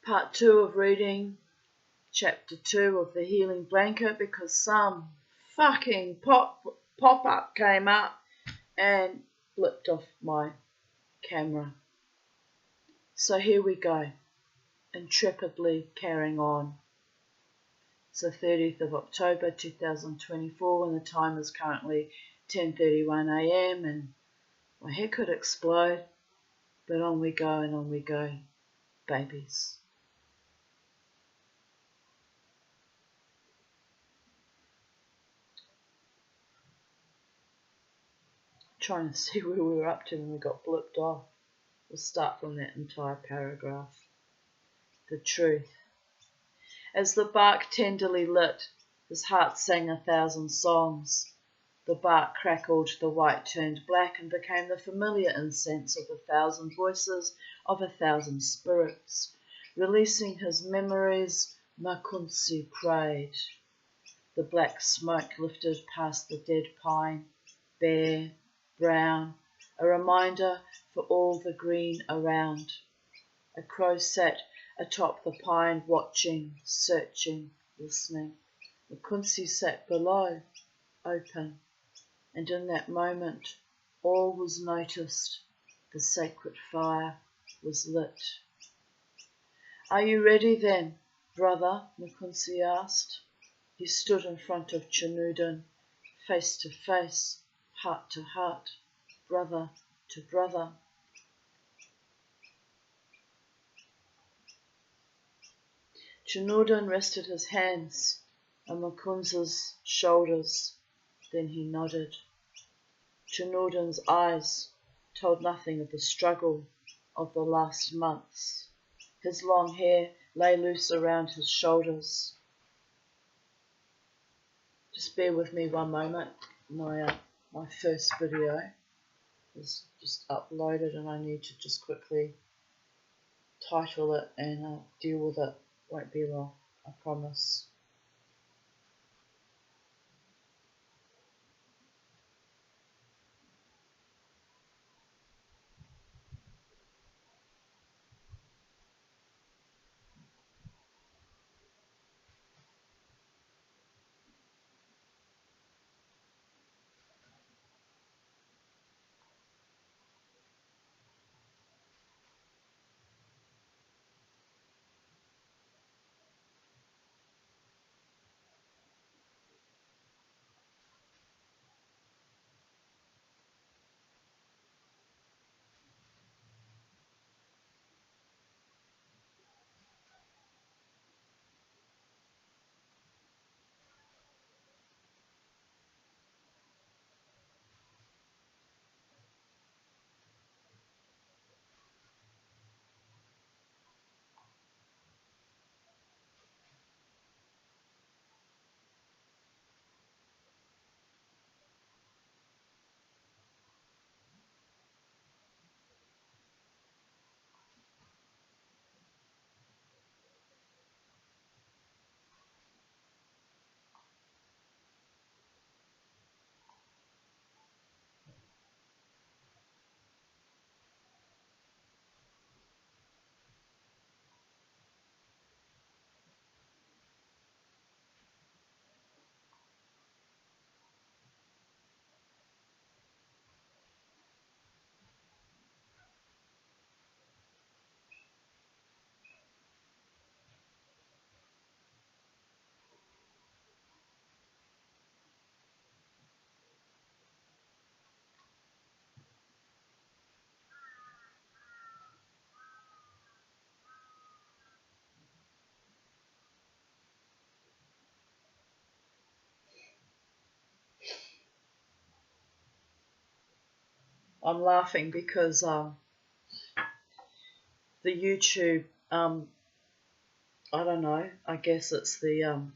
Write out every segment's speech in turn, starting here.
Part 2 of reading Chapter 2 of The Healing Blanket, because some fucking pop-up came up and flipped off my camera. So here we go, intrepidly carrying on. It's the 30th of October 2024 and the time is currently 10:31 a.m. and my head could explode, but on we go and on we go, babies. Trying to see where we were up to when we got blipped off. We'll start from that entire paragraph. The truth. As the bark tenderly lit, his heart sang 1,000 songs. The bark crackled, the white turned black and became the familiar incense of 1,000 voices, of 1,000 spirits. Releasing his memories, Makunsi prayed. The black smoke lifted past the dead pine, bare, brown, a reminder for all the green around. A crow sat atop the pine, watching, searching, listening. Makunsi sat below, open, and in that moment all was noticed. The sacred fire was lit. Are you ready then, brother? Makunsi asked. He stood in front of Chinudin, face to face, heart to heart, brother to brother. Chinudin rested his hands on Makunsi's shoulders, then he nodded. Chinudin's eyes told nothing of the struggle of the last months. His long hair lay loose around his shoulders. Just bear with me one moment. My first video is just uploaded and I need to just quickly title it and deal with it. Won't be long, I promise. I'm laughing because the YouTube, I don't know, I guess it's the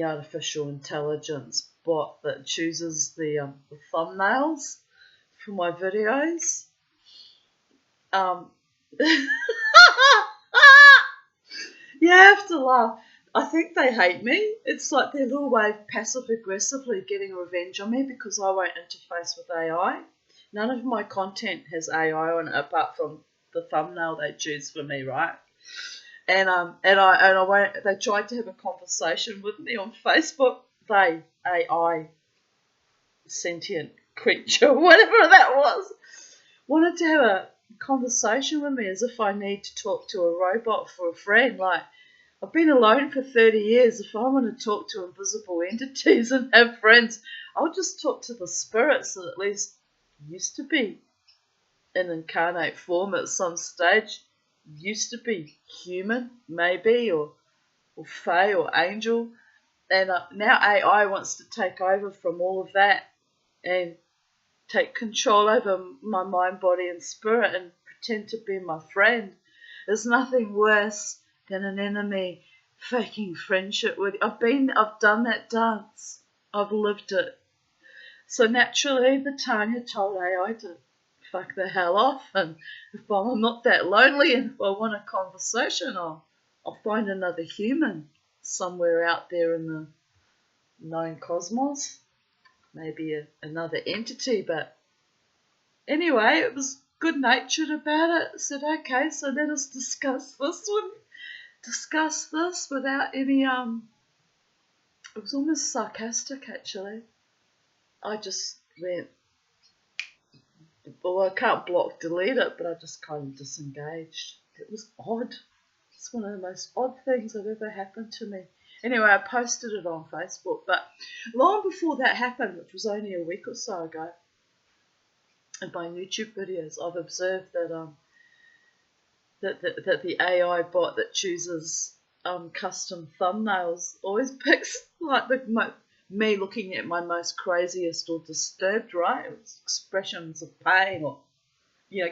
artificial intelligence bot that chooses the thumbnails for my videos. You have to laugh. I think they hate me. It's like their little way of passive-aggressively getting revenge on me because I won't interface with AI. None of my content has AI on it apart from the thumbnail they choose for me, right? I went, they tried to have a conversation with me on Facebook. They, AI, sentient creature, whatever that was, wanted to have a conversation with me as if I need to talk to a robot for a friend. Like, I've been alone for 30 years. If I want to talk to invisible entities and have friends, I'll just talk to the spirits that at least used to be in incarnate form at some stage, used to be human, maybe, or fae or angel. And now AI wants to take over from all of that and take control over my mind, body, and spirit and pretend to be my friend. There's nothing worse than an enemy faking friendship with you. I've done that dance. I've lived it. So naturally, the Tanya told AI to fuck the hell off, and if I'm not that lonely and if I want a conversation, I'll find another human somewhere out there in the known cosmos. Maybe another entity, but anyway, it was good natured about it. I said, okay, so let us discuss this one. Discuss this without any, it was almost sarcastic actually. I just went, well, I can't block delete it, but I just kind of disengaged. It was odd. It's one of the most odd things that ever happened to me. Anyway, I posted it on Facebook, but long before that happened, which was only a week or so ago, in my YouTube videos, I've observed that that the AI bot that chooses custom thumbnails always picks like me looking at my most craziest or disturbed, right? It was expressions of pain or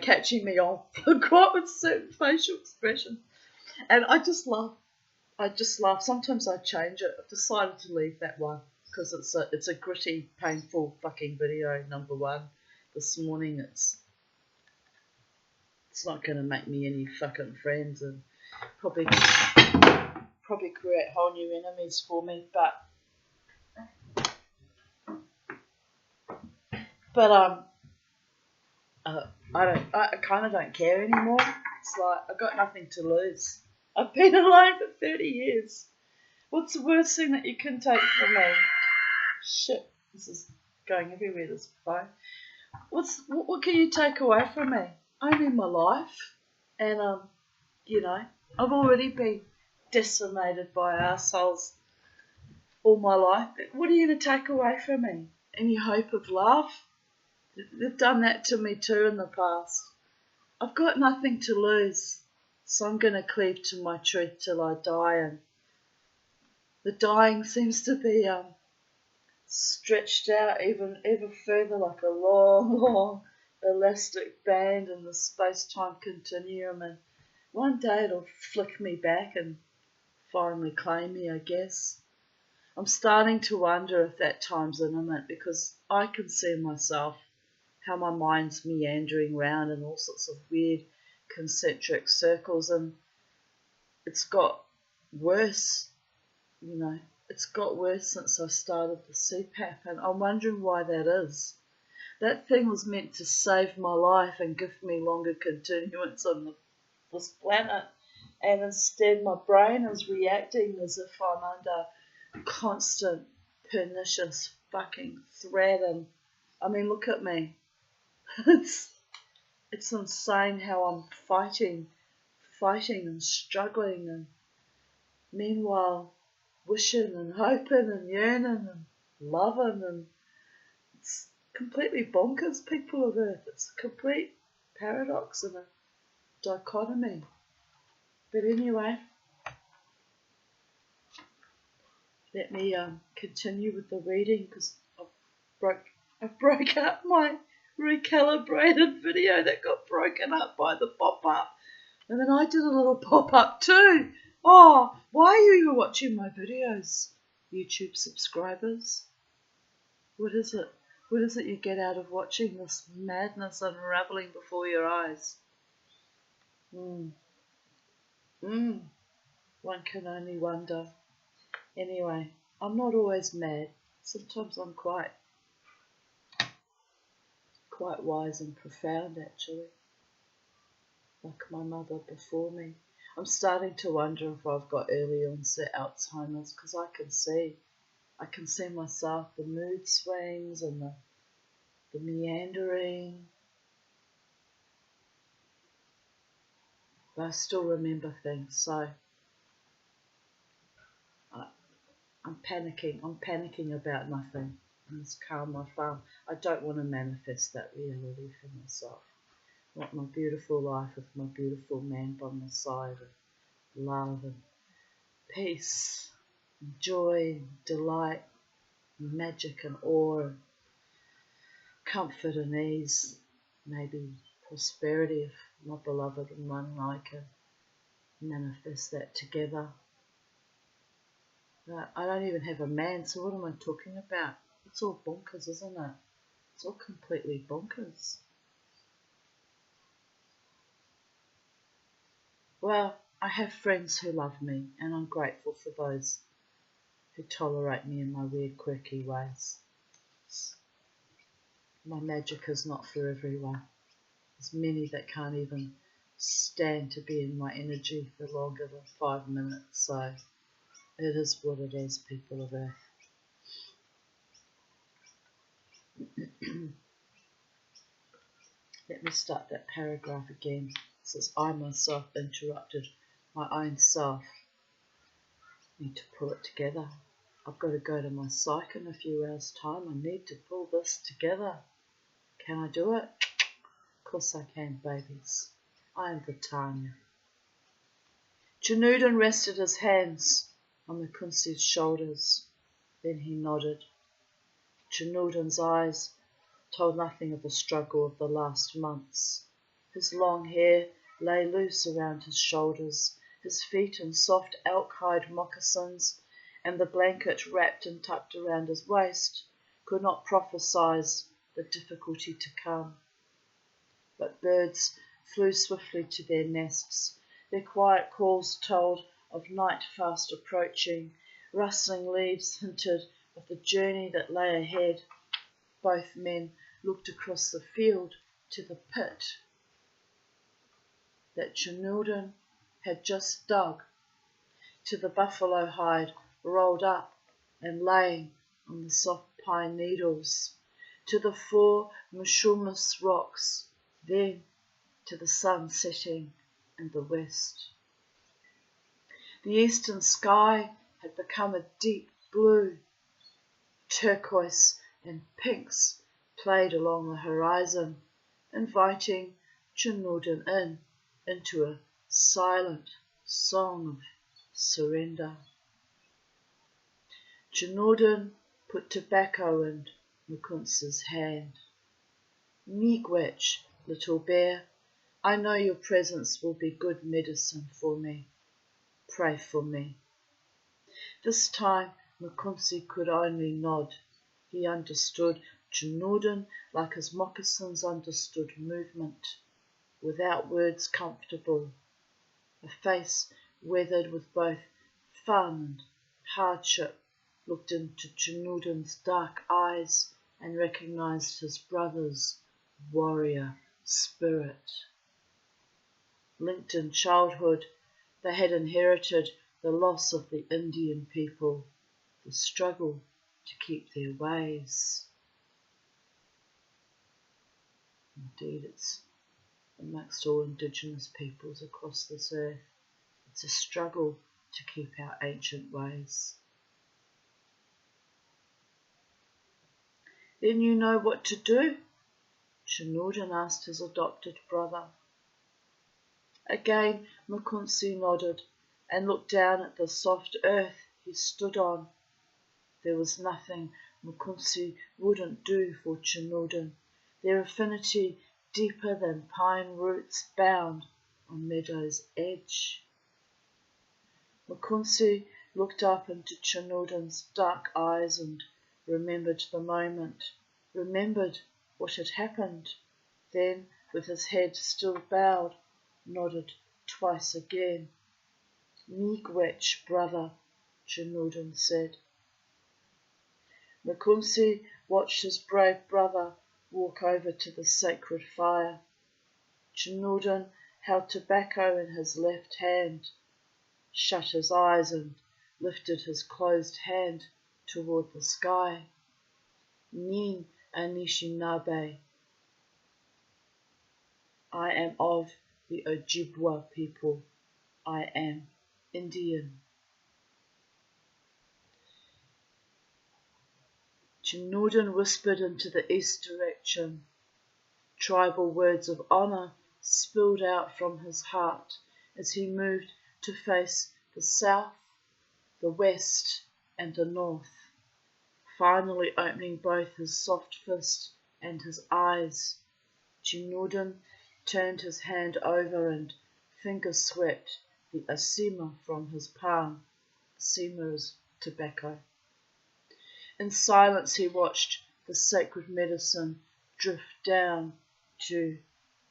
catching me off guard with certain facial expressions, and I just laugh. Sometimes I change it. I've decided to leave that one because it's a gritty, painful fucking video. Number one, this morning it's not going to make me any fucking friends and probably create whole new enemies for me. But I kind of don't care anymore. It's like I've got nothing to lose. I've been alive for 30 years. What's the worst thing that you can take from me? Shit, this is going everywhere, this phone. What can you take away from me? Only my life. And, I've already been decimated by assholes all my life. What are you going to take away from me? Any hope of love? They've done that to me too in the past. I've got nothing to lose, so I'm going to cleave to my truth till I die. And the dying seems to be stretched out even further, like a long, long elastic band in the space-time continuum. And one day it'll flick me back and finally claim me, I guess. I'm starting to wonder if that time's imminent because I can see myself, how my mind's meandering round in all sorts of weird concentric circles, and it's got worse, It's got worse since I started the CPAP, and I'm wondering why that is. That thing was meant to save my life and give me longer continuance on this planet, and instead my brain is reacting as if I'm under constant pernicious fucking threat. And I mean, look at me. It's insane how I'm fighting and struggling, and meanwhile wishing and hoping and yearning and loving, and it's completely bonkers, people of Earth. It's a complete paradox and a dichotomy. But anyway, let me continue with the reading because I broke up my recalibrated video that got broken up by the pop-up. And then I did a little pop-up too. Oh, why are you even watching my videos, YouTube subscribers? What is it? What is it you get out of watching this madness unraveling before your eyes? One can only wonder. Anyway, I'm not always mad. Sometimes I'm quite wise and profound, actually, like my mother before me. I'm starting to wonder if I've got early onset Alzheimer's, because I can see myself, the mood swings and the meandering, but I still remember things. So I'm panicking about nothing in this calm I found. I don't want to manifest that reality for myself. I want my beautiful life with my beautiful man by my side, and love and peace, and joy, and delight, and magic and awe, and comfort and ease, maybe prosperity if my beloved and one and I can manifest that together. I don't even have a man, so what am I talking about? It's all bonkers, isn't it? It's all completely bonkers. Well, I have friends who love me, and I'm grateful for those who tolerate me in my weird, quirky ways. My magic is not for everyone. There's many that can't even stand to be in my energy for longer than 5 minutes, so it is what it is, people of Earth. Let me start that paragraph again. It says, I myself interrupted my own self. Need to pull it together. I've got to go to my psych in a few hours' time. I need to pull this together. Can I do it? Of course I can, babies. I am the Tanya. Chinoodan rested his hands on Mukunsi's shoulders. Then he nodded. Chinoodan's eyes told nothing of the struggle of the last months. His long hair lay loose around his shoulders, his feet in soft elk hide moccasins, and the blanket wrapped and tucked around his waist could not prophesy the difficulty to come. But birds flew swiftly to their nests. Their quiet calls told of night fast approaching. Rustling leaves hinted of the journey that lay ahead. Both men looked across the field to the pit that Chinoodan had just dug, to the buffalo hide rolled up and laying on the soft pine needles, to the 4 Mishumas rocks, then to the sun setting in the west. The eastern sky had become a deep blue. Turquoise and pinks played along the horizon, inviting Chinoodan into a silent song of surrender. Chinoodan put tobacco in Mukunsi's hand. Miigwech, little bear, I know your presence will be good medicine for me. Pray for me. This time Mukunsi could only nod. He understood Chinoodan like his moccasins understood movement, without words comfortable. A face weathered with both fun and hardship looked into Chinoodan's dark eyes and recognized his brother's warrior spirit. Linked in childhood, they had inherited the loss of the Indian people, the struggle to keep their ways. Indeed, it's amongst all indigenous peoples across this earth. It's a struggle to keep our ancient ways. Then you know what to do? Chinoodan asked his adopted brother. Again Mukunsi nodded and looked down at the soft earth he stood on. There was nothing Mukunsi wouldn't do for Chinoodan, their affinity deeper than pine roots bound on meadow's edge. Mukunsi looked up into Chinoodan's dark eyes and remembered the moment, remembered what had happened, then, with his head still bowed, nodded twice again. Miigwech, brother, Chinoodan said. Mukunsi watched his brave brother walk over to the sacred fire. Chinoodan held tobacco in his left hand, shut his eyes and lifted his closed hand toward the sky. Ni Anishinaabe. I am of the Ojibwa people. I am Indian. Chinoodan whispered into the east direction. Tribal words of honour spilled out from his heart as he moved to face the south, the west, and the north, finally opening both his soft fist and his eyes. Chinoodan turned his hand over and finger swept the asima from his palm. Asima is tobacco. In silence he watched the sacred medicine drift down to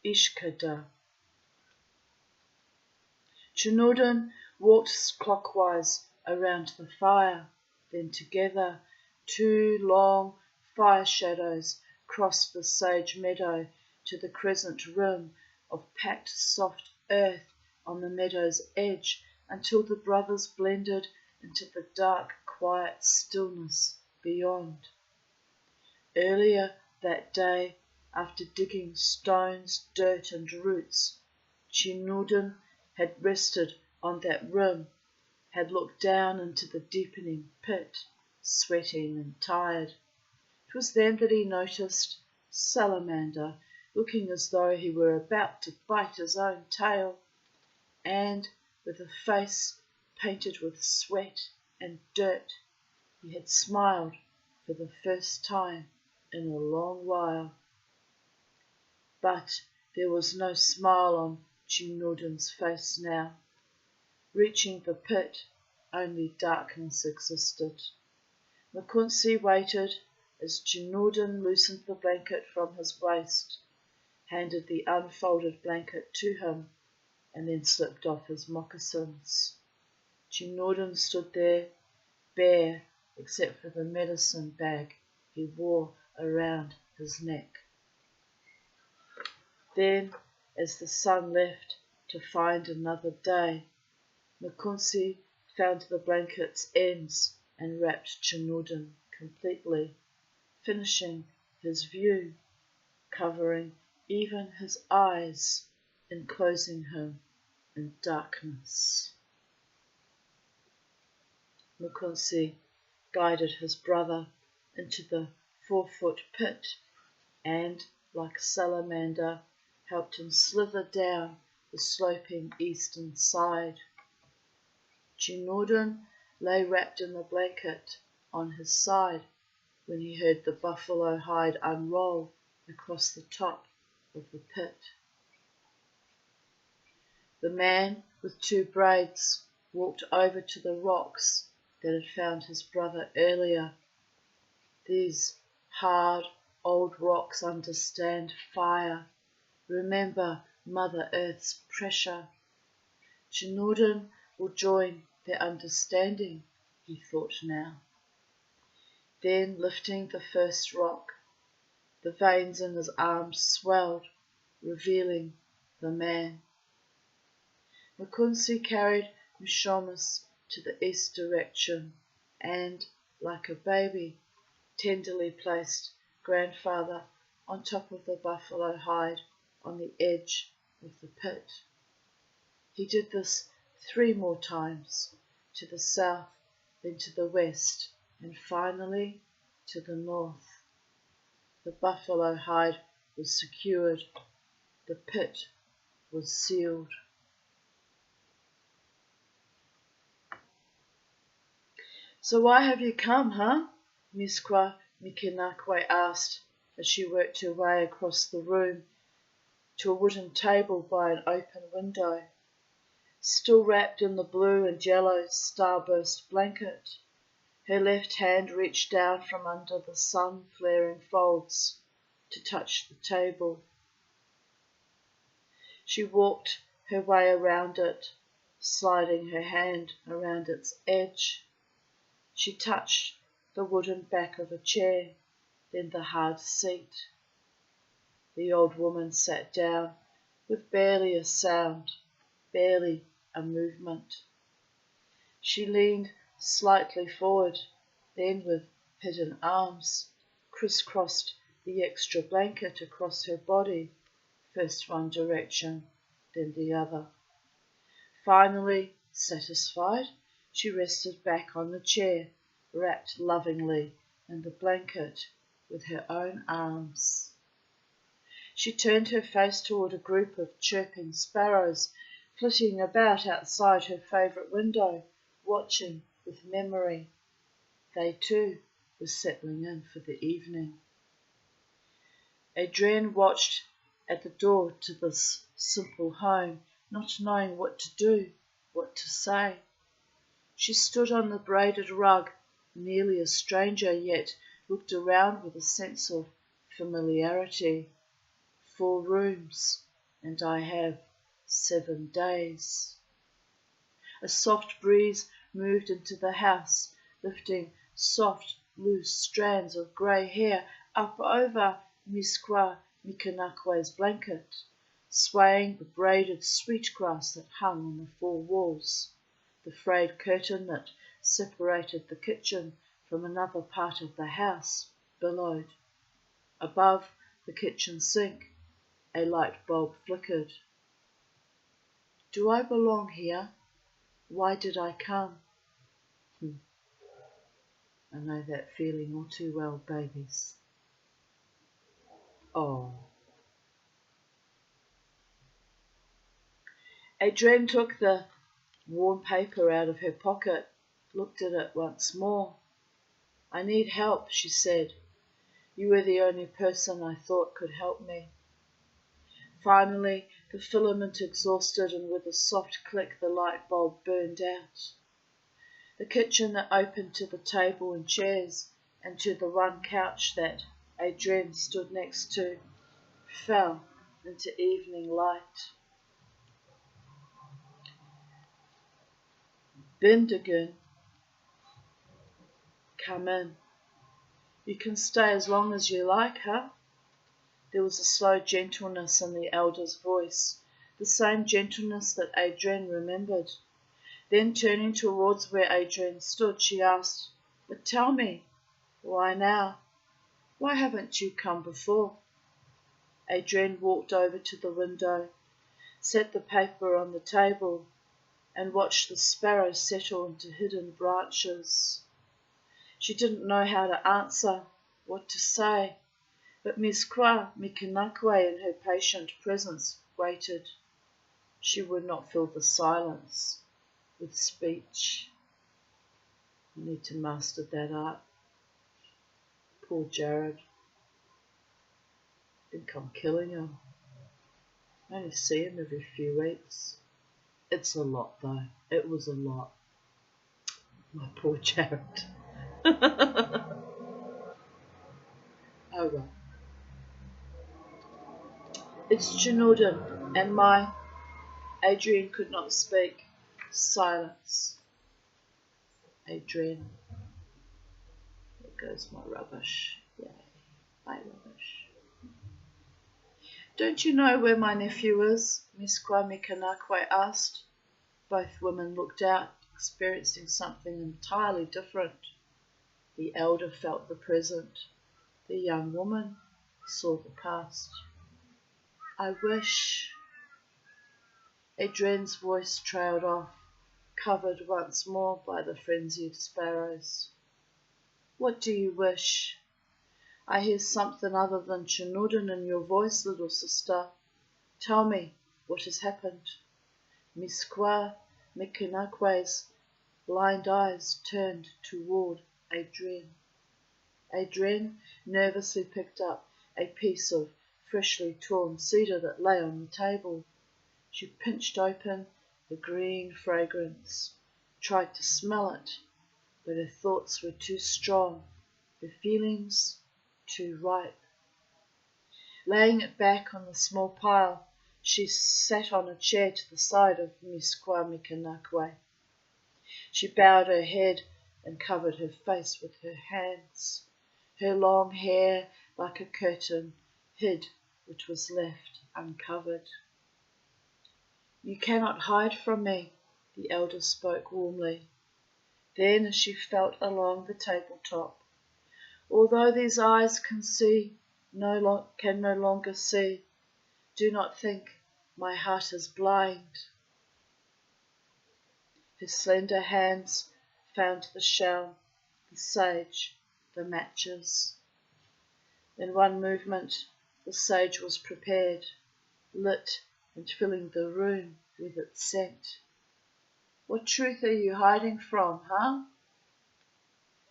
Ishkada. Chinoodan walked clockwise around the fire, then together 2 long fire shadows crossed the sage meadow to the crescent rim of packed soft earth on the meadow's edge until the brothers blended into the dark, quiet stillness beyond. Earlier that day, after digging stones, dirt and roots, Chinoodan had rested on that rim, had looked down into the deepening pit, sweating and tired. It was then that he noticed Salamander, looking as though he were about to bite his own tail, and with a face painted with sweat and dirt, he had smiled for the first time in a long while. But there was no smile on Chinoodan's face now. Reaching the pit, only darkness existed. Mukunsi waited as Chinoodan loosened the blanket from his waist, handed the unfolded blanket to him, and then slipped off his moccasins. Chinoodan stood there, bare except for the medicine bag he wore around his neck. Then, as the sun left to find another day, Mukunsi found the blanket's ends and wrapped Chinoodan completely, finishing his view, covering even his eyes, enclosing him in darkness. Mukunsi guided his brother into the 4-foot pit and, like Salamander, helped him slither down the sloping eastern side. Chinoodan lay wrapped in the blanket on his side when he heard the buffalo hide unroll across the top of the pit. The man with 2 braids walked over to the rocks that had found his brother earlier. These hard, old rocks understand fire, remember Mother Earth's pressure. Chinoodan will join their understanding, he thought now. Then, lifting the first rock, the veins in his arms swelled, revealing the man. Mukunsi carried Mishomis to the east direction and, like a baby, tenderly placed grandfather on top of the buffalo hide on the edge of the pit. He did this 3 more times, to the south, then to the west, and finally to the north. The buffalo hide was secured. The pit was sealed. "So why have you come, huh?" Miskwa Mikinakwe asked as she worked her way across the room to a wooden table by an open window. Still wrapped in the blue and yellow starburst blanket, her left hand reached down from under the sun-flaring folds to touch the table. She walked her way around it, sliding her hand around its edge. She touched the wooden back of a chair, then the hard seat. The old woman sat down with barely a sound, barely a movement. She leaned slightly forward, then with hidden arms, crisscrossed the extra blanket across her body, first one direction, then the other. Finally, satisfied, she rested back on the chair, wrapped lovingly in the blanket with her own arms. She turned her face toward a group of chirping sparrows flitting about outside her favourite window, watching with memory. They too were settling in for the evening. Adrienne watched at the door to this simple home, not knowing what to do, what to say. She stood on the braided rug, nearly a stranger, yet looked around with a sense of familiarity. 4 rooms, and I have 7 days. A soft breeze moved into the house, lifting soft, loose strands of grey hair up over Miskwa Mikanakwe's blanket, swaying the braided sweetgrass that hung on the 4 walls, the frayed curtain that separated the kitchen from another part of the house billowed. Above the kitchen sink, a light bulb flickered. Do I belong here? Why did I come? I know that feeling all too well, babies. Oh. Adrienne took the worn paper out of her pocket, looked at it once more. I need help, she said. You were the only person I thought could help me. Finally, the filament exhausted, and with a soft click the light bulb burned out. The kitchen that opened to the table and chairs and to the one couch that Adrienne stood next to fell into evening light. Bindigan, come in. You can stay as long as you like, huh? There was a slow gentleness in the elder's voice, the same gentleness that Adrienne remembered. Then turning towards where Adrienne stood, she asked, But tell me, why now? Why haven't you come before? Adrienne walked over to the window, set the paper on the table, and watched the sparrows settle into hidden branches. She didn't know how to answer, what to say, but Miskwa Mikanakwe in her patient presence waited. She would not fill the silence with speech. You need to master that art. Poor Jared. Think I'm killing him. I only see him every few weeks. It's a lot though. It was a lot. My poor Jared. Oh well. It's Chinoodan, and my Adrienne could not speak. Silence. Adrienne. There goes my rubbish. Yay. My rubbish. Don't you know where my nephew is? Miskwa Mikanakwe asked. Both women looked out, experiencing something entirely different. The elder felt the present. The young woman saw the past. I wish. Adrienne's voice trailed off, covered once more by the frenzied sparrows. What do you wish? I hear something other than Chinoodan in your voice, little sister. Tell me what has happened. Miskwa Mikanakwe's blind eyes turned toward Adrienne. Adrienne nervously picked up a piece of freshly torn cedar that lay on the table. She pinched open the green fragrance, tried to smell it, but her thoughts were too strong, her feelings too ripe. Laying it back on the small pile, she sat on a chair to the side of Miskwa Mikanakwe. She bowed her head and covered her face with her hands. Her long hair, like a curtain, hid what was left uncovered. You cannot hide from me, the elder spoke warmly. Then as she felt along the tabletop, although these eyes can no longer see, do not think my heart is blind. Her slender hands found the shell, the sage, the matches. In one movement, the sage was prepared, lit and filling the room with its scent. What truth are you hiding from, huh?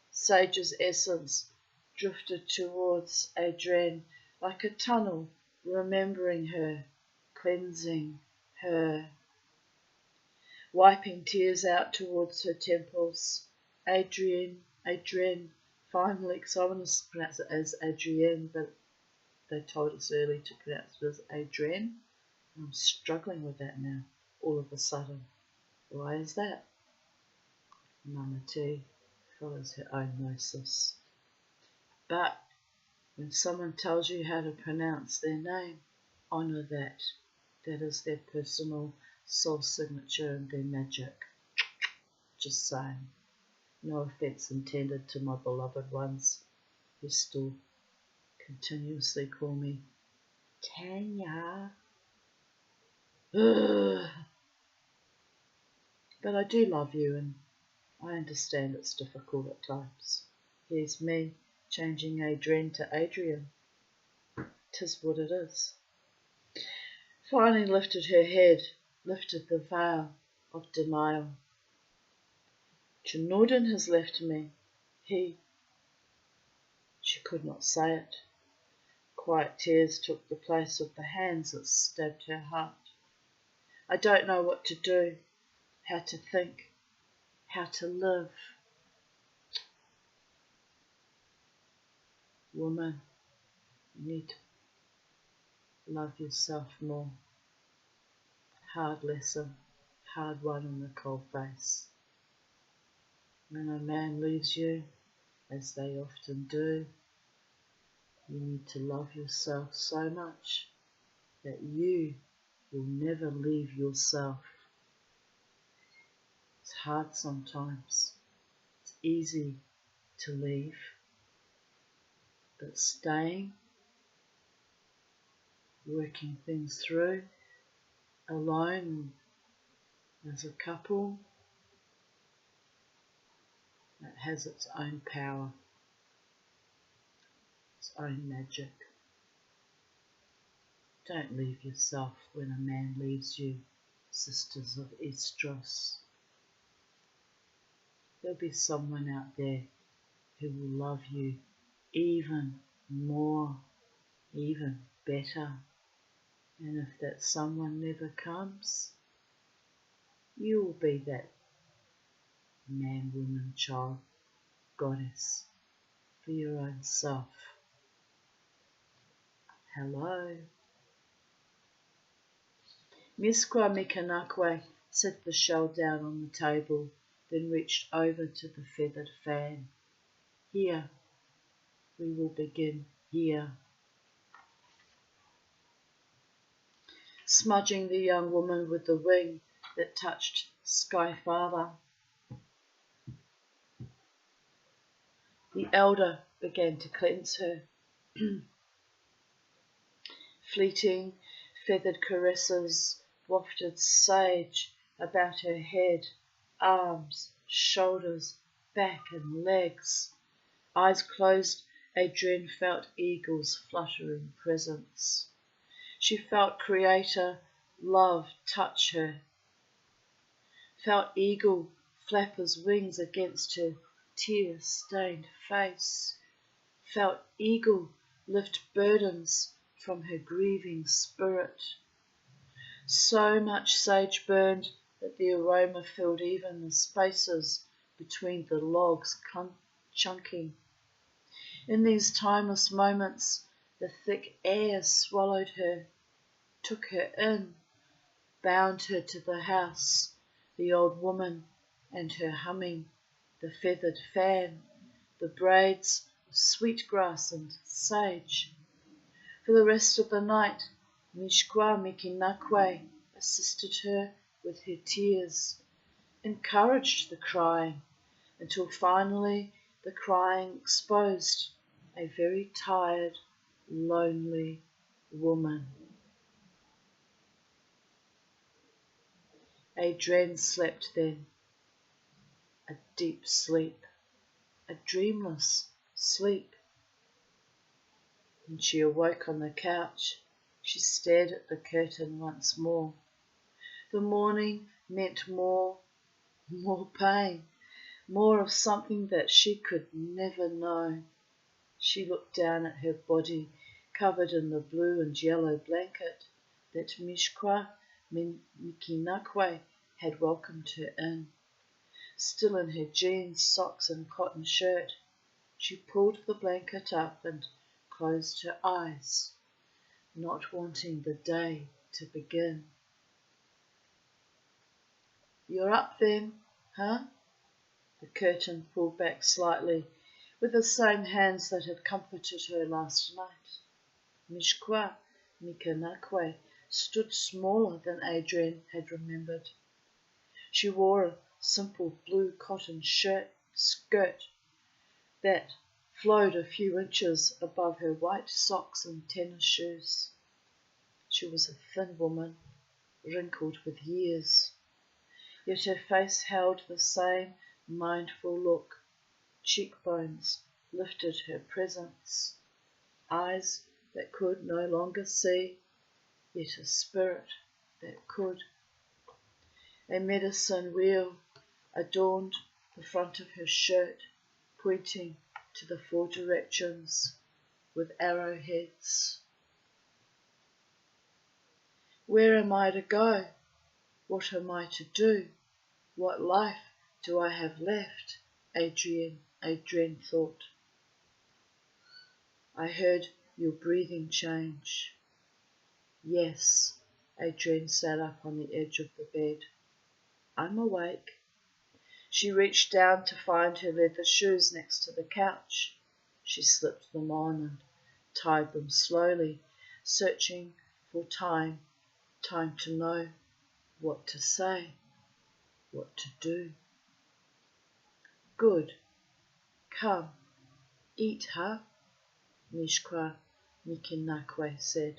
Sage's essence drifted towards Adrienne like a tunnel, remembering her, cleansing her. Wiping tears out towards her temples, Adrienne, finally, because I want to pronounce it as Adrienne, but they told us early to pronounce it as Adrienne. I'm struggling with that now, all of a sudden. Why is that? Mama T follows her own gnosis. But when someone tells you how to pronounce their name, honour that. That is their personal soul signature and their magic. Just saying. No offence intended to my beloved ones who still continuously call me Tanya. Ugh. But I do love you, and I understand it's difficult at times. Here's me changing Adrienne to Adrian. 'Tis what it is. Finally lifted her head, lifted the veil of denial. Junorden has left me. She could not say it. Quiet tears took the place of the hands that stabbed her heart. I don't know what to do, how to think, how to live. Woman, you need to love yourself more. Hard lesson, hard one in the cold face. When a man leaves you, as they often do, you need to love yourself so much that you will never leave yourself. It's hard sometimes. It's easy to leave. But staying, working things through, alone, as a couple, it has its own power, its own magic. Don't leave yourself when a man leaves you, sisters of Estros. There'll be someone out there who will love you even more, even better. And if that someone never comes, you will be that man, woman, child, goddess for your own self. Hello. Miskwa Mikanakwe set the shell down on the table, then reached over to the feathered fan. Here, we will begin here. Smudging the young woman with the wing that touched Sky Father, the elder began to cleanse her. Fleeting, feathered caresses wafted sage about her head, arms, shoulders, back and legs. Eyes closed, Adrienne felt eagles fluttering presence. She felt Creator love touch her. Felt eagle flap his wings against her tear-stained face. Felt eagle lift burdens from her grieving spirit. So much sage burned that the aroma filled even the spaces between the logs chunking. In these timeless moments, the thick air swallowed her, took her in, bound her to the house, the old woman and her humming, the feathered fan, the braids of sweetgrass and sage. For the rest of the night, Mishkwa Mikinakwe assisted her with her tears, encouraged the crying, until finally the crying exposed a very tired, lonely woman. Adrienne slept then, a deep sleep, a dreamless sleep. When she awoke on the couch, she stared at the curtain once more. The morning meant more pain, more of something that she could never know. She looked down at her body, covered in the blue and yellow blanket that Mishkwa Mikinakwe had welcomed her in. Still in her jeans, socks and cotton shirt, she pulled the blanket up and closed her eyes, not wanting the day to begin. "You're up then, huh?" The curtain pulled back slightly, with the same hands that had comforted her last night. Mishkwa Mikanakwe stood smaller than Adrienne had remembered. She wore a simple blue cotton skirt that flowed a few inches above her white socks and tennis shoes. She was a thin woman, wrinkled with years, yet her face held the same mindful look. Cheekbones lifted her presence, eyes that could no longer see, yet a spirit that could. A medicine wheel adorned the front of her shirt, pointing to the 4 directions with arrowheads. Where am I to go? What am I to do? What life do I have left? Adrienne thought. I heard your breathing change. Yes, Adrienne sat up on the edge of the bed. I'm awake. She reached down to find her leather shoes next to the couch. She slipped them on and tied them slowly, searching for time to know what to say, what to do. Good. Come, eat, huh? Mishkwa Mikinakwe said.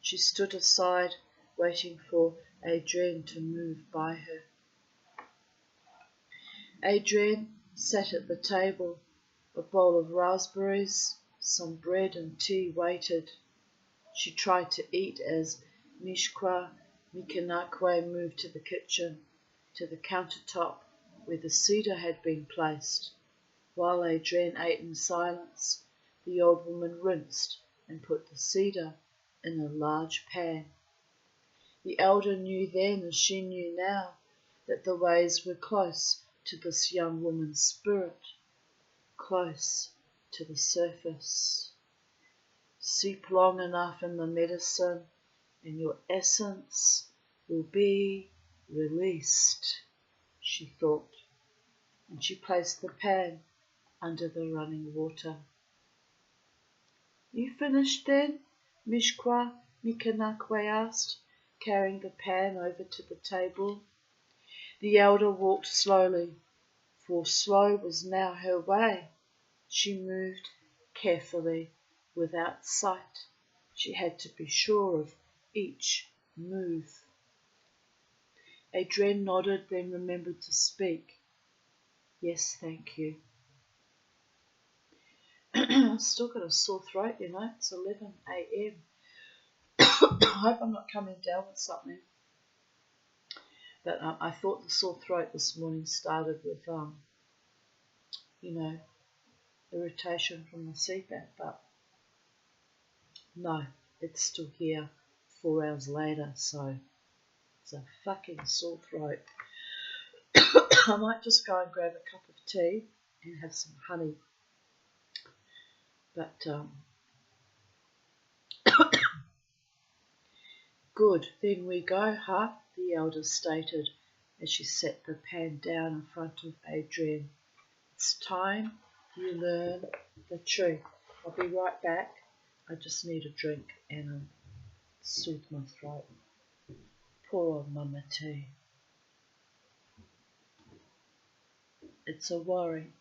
She stood aside, waiting for Adrienne to move by her. Adrienne sat at the table. A bowl of raspberries, some bread and tea waited. She tried to eat as Mishkwa Mikinakwe moved to the kitchen, to the countertop where the cedar had been placed. While Adrienne ate in silence, the old woman rinsed and put the cedar in a large pan. The elder knew then, as she knew now, that the ways were close to this young woman's spirit, close to the surface. Seep long enough in the medicine and your essence will be released, she thought, and she placed the pan under the running water. You finished then? Mishkwa Mikinakwe asked, carrying the pan over to the table. The elder walked slowly, for slow was now her way. She moved carefully, without sight. She had to be sure of each move. Adrienne nodded, then remembered to speak. Yes, thank you. I've still got a sore throat, you know. It's 11 a.m. I hope I'm not coming down with something. But I thought the sore throat this morning started with, irritation from the CPAP. But no, it's still here 4 hours later. So it's a fucking sore throat. I might just go and grab a cup of tea and have some honey. But good, then we go, huh? The elder stated as she set the pan down in front of Adrienne. It's time you learn the truth. I'll be right back. I just need a drink and soothe my throat. Poor old Mama too. It's a worry.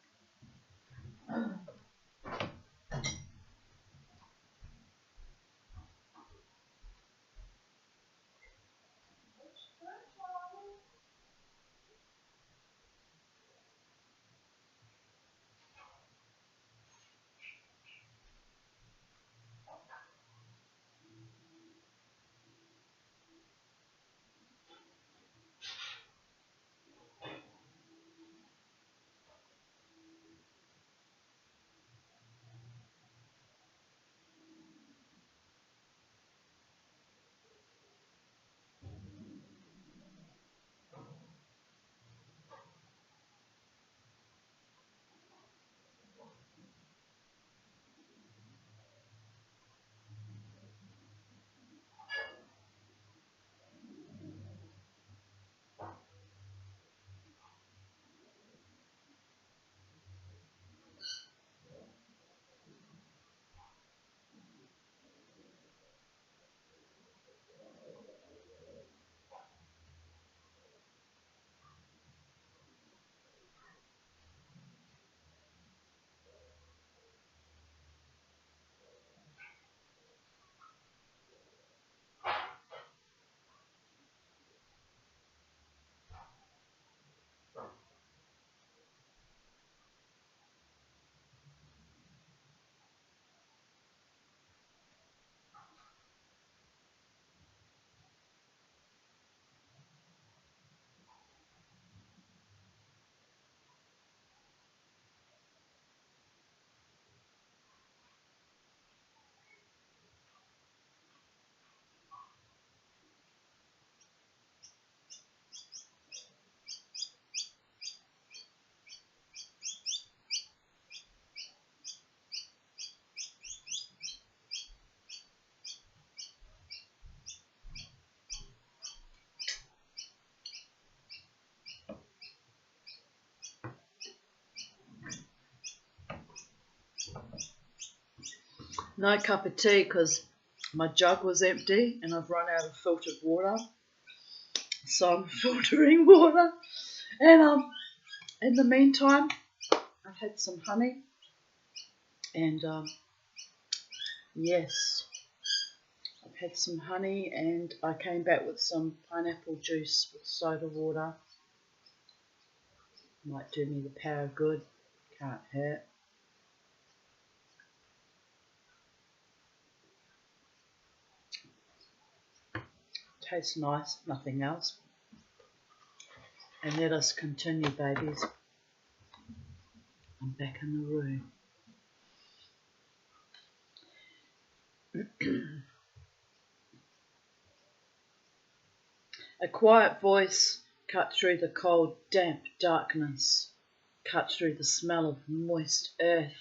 No cup of tea because my jug was empty and I've run out of filtered water. So I'm filtering water. And in the meantime, I've had some honey. And yes, I've had some honey and I came back with some pineapple juice with soda water. Might do me the power of good. Can't hurt. Tastes nice, nothing else. And let us continue, babies. I'm back in the room. A quiet voice cut through the cold, damp darkness, cut through the smell of moist earth.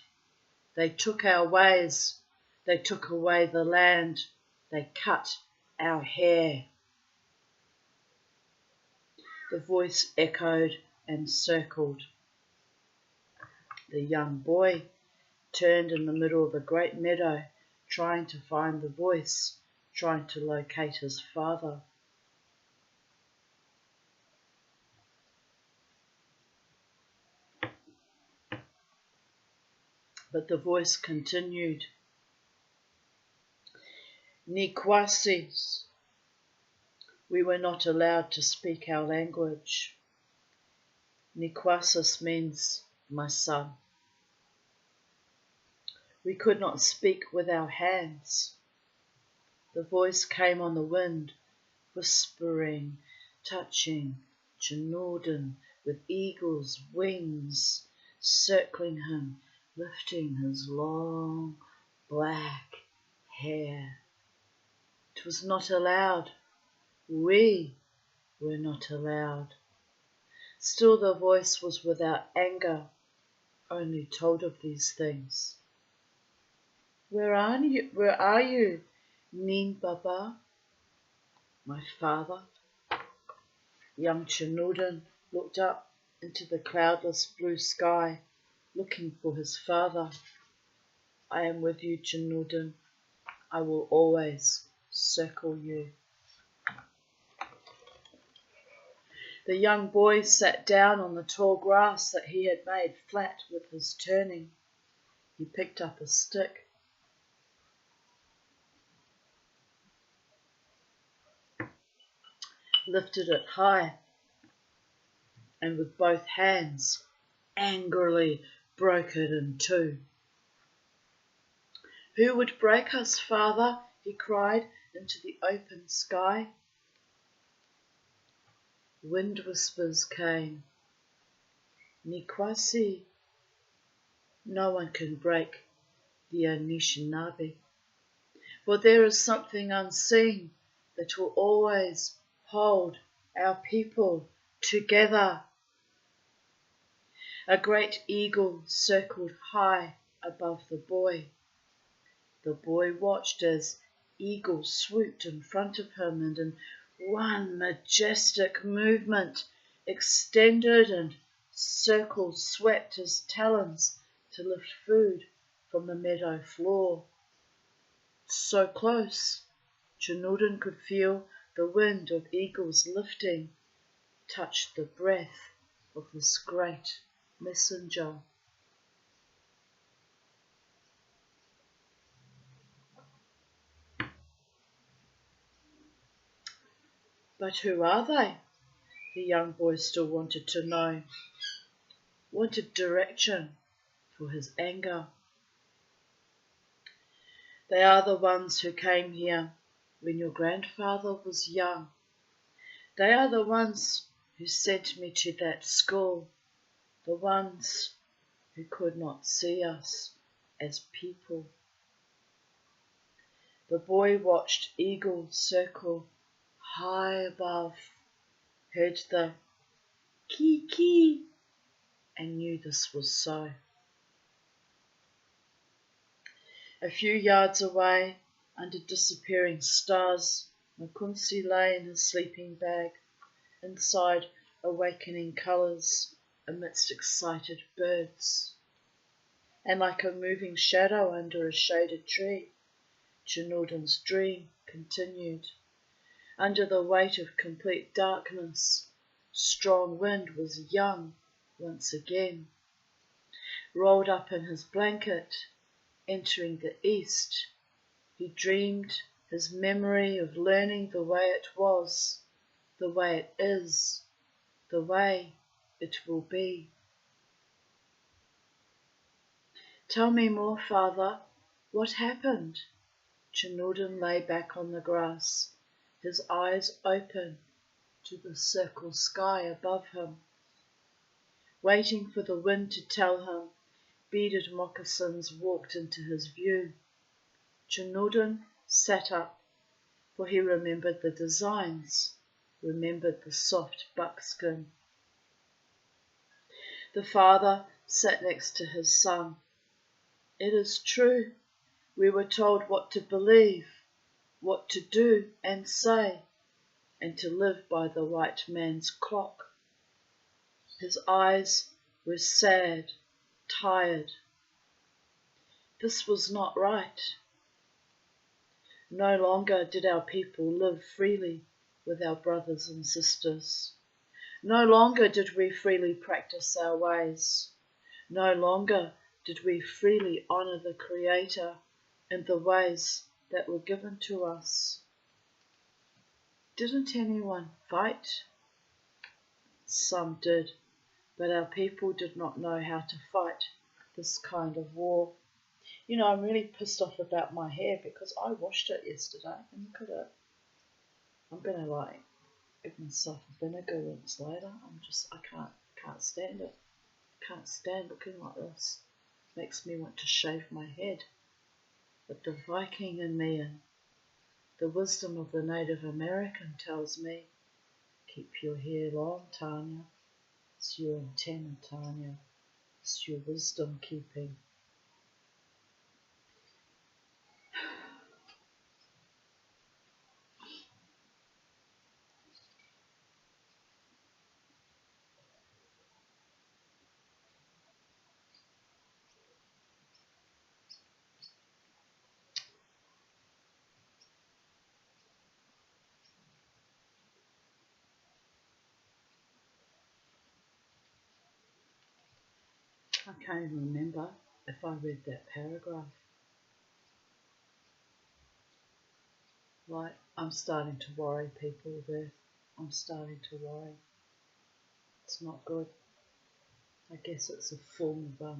They took our ways, they took away the land, they cut our hair. The voice echoed and circled. The young boy turned in the middle of a great meadow, trying to find the voice, trying to locate his father. But the voice continued. Nikwasis. We were not allowed to speak our language. Nikwasis means my son. We could not speak with our hands. The voice came on the wind, whispering, touching Chinorden with eagle's wings, circling him, lifting his long black hair. It was not allowed. We were not allowed. Still the voice was without anger, only told of these things. Where are you, Nin Baba? My father. Young Chinorden looked up into the cloudless blue sky, looking for his father. I am with you, Chinorden. I will always circle you. The young boy sat down on the tall grass that he had made flat with his turning. He picked up a stick. Lifted it high, and with both hands angrily broke it in two. "Who would break us, father?" he cried into the open sky. Wind whispers came. "Nikwasi." No one can break the Anishinaabe, for there is something unseen that will always hold our people together. A great eagle circled high above the boy. The boy watched as eagle swooped in front of him and in one majestic movement extended and circled, swept his talons to lift food from the meadow floor. So close, Chinudin could feel the wind of eagles lifting touch the breath of this great messenger. But who are they? The young boy still wanted to know, wanted direction for his anger. They are the ones who came here when your grandfather was young. They are the ones who sent me to that school, the ones who could not see us as people. The boy watched eagles circle high above, heard the ki-ki, and knew this was so. A few yards away, under disappearing stars, Makunsi lay in his sleeping bag, inside awakening colours, amidst excited birds. And like a moving shadow under a shaded tree, Chinudin's dream continued. Under the weight of complete darkness, strong wind was young once again. Rolled up in his blanket, entering the east, he dreamed his memory of learning the way it was, the way it is, the way it will be. Tell me more, father. What happened? Chinudin lay back on the grass, his eyes open to the circle sky above him. Waiting for the wind to tell him, beaded moccasins walked into his view. Chinudin sat up, for he remembered the designs, remembered the soft buckskin. The father sat next to his son. It is true, we were told what to believe, what to do and say, and to live by the white man's clock. His eyes were sad, tired. This was not right. No longer did our people live freely with our brothers and sisters. No longer did we freely practice our ways. No longer did we freely honour the Creator in the ways that were given to us. Didn't anyone fight? Some did, but our people did not know how to fight this kind of war. You know, I'm really pissed off about my hair because I washed it yesterday and look at it. I'm gonna give myself a vinegar rinse later. I can't stand it. Can't stand looking like this. Makes me want to shave my head. But the Viking in me and the wisdom of the Native American tells me, keep your hair long, Tanya. It's your antenna, Tanya. It's your wisdom keeping. I can't even remember if I read that paragraph. Like, I'm starting to worry, people of Earth. I'm starting to worry. It's not good. I guess it's a form of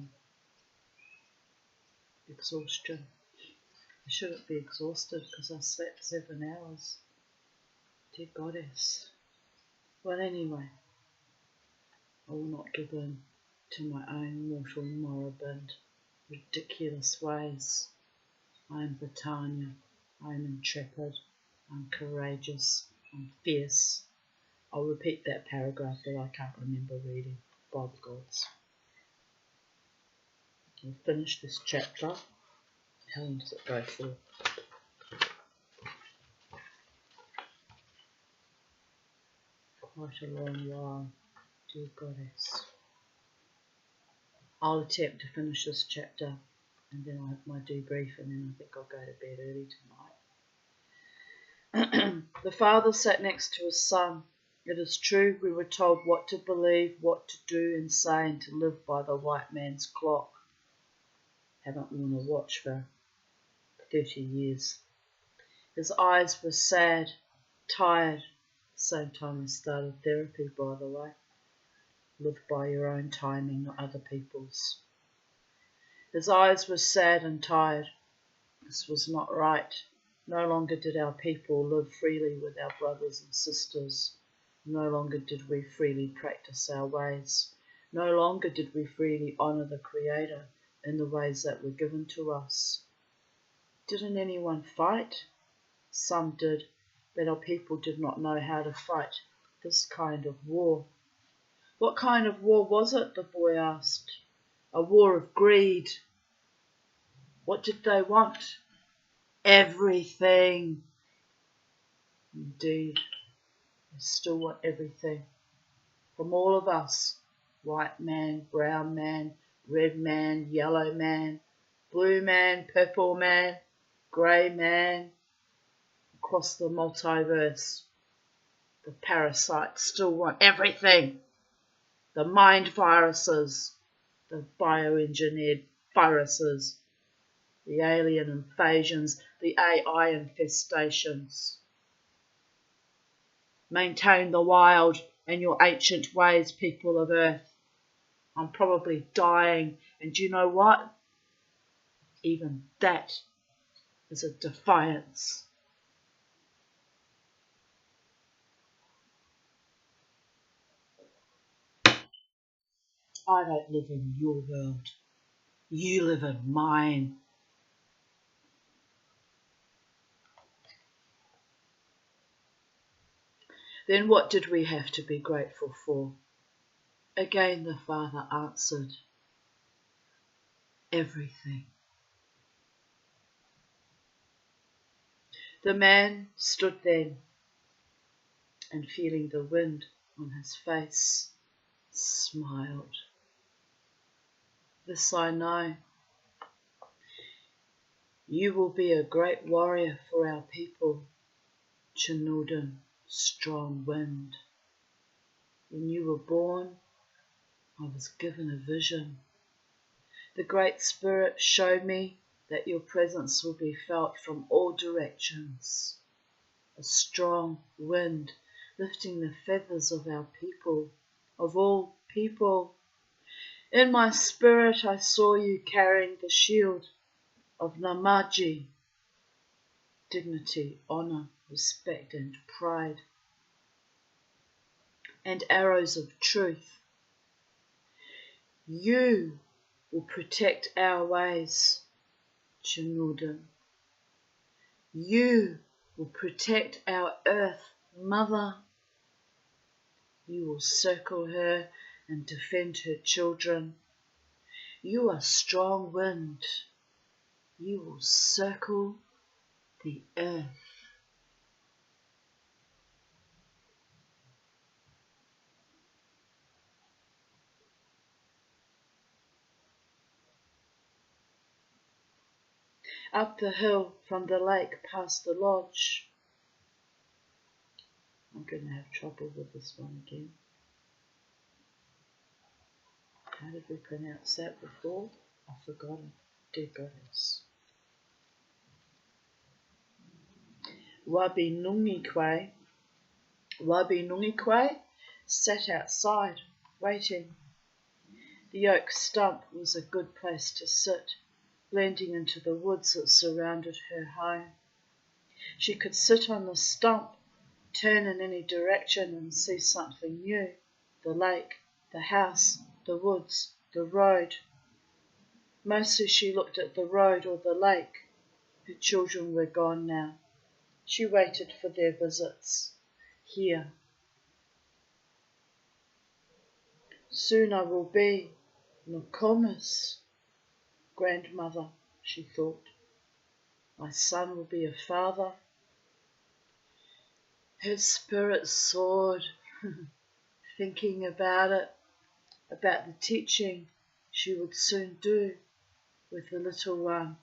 exhaustion. I shouldn't be exhausted because I slept 7 hours. Dear Goddess. Well, anyway, I will not give in to my own mortal, moribund, ridiculous ways. I am Britannia. I am intrepid. I'm courageous. I'm fierce. I'll repeat that paragraph that I can't remember reading. By the gods. We'll finish this chapter. How long does it go for? Quite a long while. Dear Goddess. I'll attempt to finish this chapter and then I'll have my debrief and then I think I'll go to bed early tonight. The father sat next to his son. It is true we were told what to believe, what to do and say and to live by the white man's clock. Haven't worn a watch for 30 years. His eyes were sad, tired. Same time I started therapy, by the way. Live by your own timing, not other people's. His eyes were sad and tired. This was not right. No longer did our people live freely with our brothers and sisters. No longer did we freely practice our ways. No longer did we freely honour the Creator in the ways that were given to us. Didn't anyone fight? Some did, but our people did not know how to fight this kind of war. What kind of war was it, the boy asked. A war of greed. What did they want? Everything. Indeed, they still want everything. From all of us. White man, brown man, red man, yellow man, blue man, purple man, grey man. Across the multiverse, the parasites still want everything. The mind viruses, the bioengineered viruses, the alien invasions, the AI infestations. Maintain the wild and your ancient ways, people of Earth. I'm probably dying, and you know what? Even that is a defiance. I don't live in your world. You live in mine. Then what did we have to be grateful for? Again the father answered, everything. The man stood then, and feeling the wind on his face, smiled. This I know. You will be a great warrior for our people, Chinoodan, strong wind. When you were born, I was given a vision. The Great Spirit showed me that your presence will be felt from all directions. A strong wind lifting the feathers of our people, of all people. In my spirit I saw you carrying the shield of Namaji, dignity, honour, respect and pride, and arrows of truth. You will protect our ways, Chinoodan. You will protect our earth, Mother. You will circle her and defend her children. You are strong wind. You will circle the earth. Up the hill from the lake past the lodge. I'm going to have trouble with this one again. How did we pronounce that before? I've forgotten. Dear goddess. Wabinungiqua sat outside, waiting. The oak stump was a good place to sit, blending into the woods that surrounded her home. She could sit on the stump, turn in any direction and see something new. The lake, the house, the woods, the road. Mostly she looked at the road or the lake. Her children were gone now. She waited for their visits. Here. Soon I will be Nokomis, grandmother, she thought. My son will be a father. Her spirit soared, thinking about it, about the teaching she would soon do with the little one,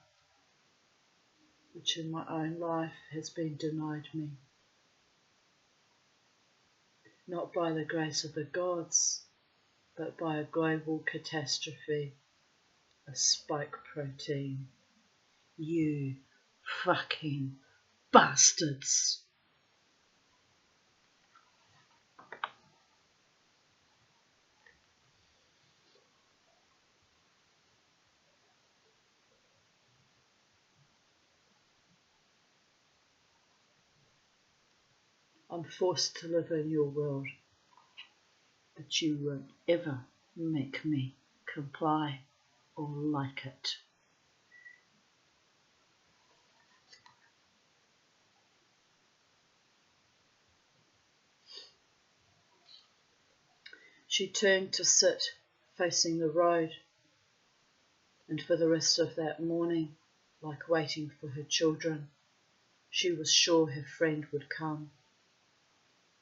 which in my own life has been denied me. Not by the grace of the gods, but by a global catastrophe, a spike protein. You fucking bastards! I'm forced to live in your world, but you won't ever make me comply or like it. She turned to sit facing the road, and for the rest of that morning, like waiting for her children, she was sure her friend would come.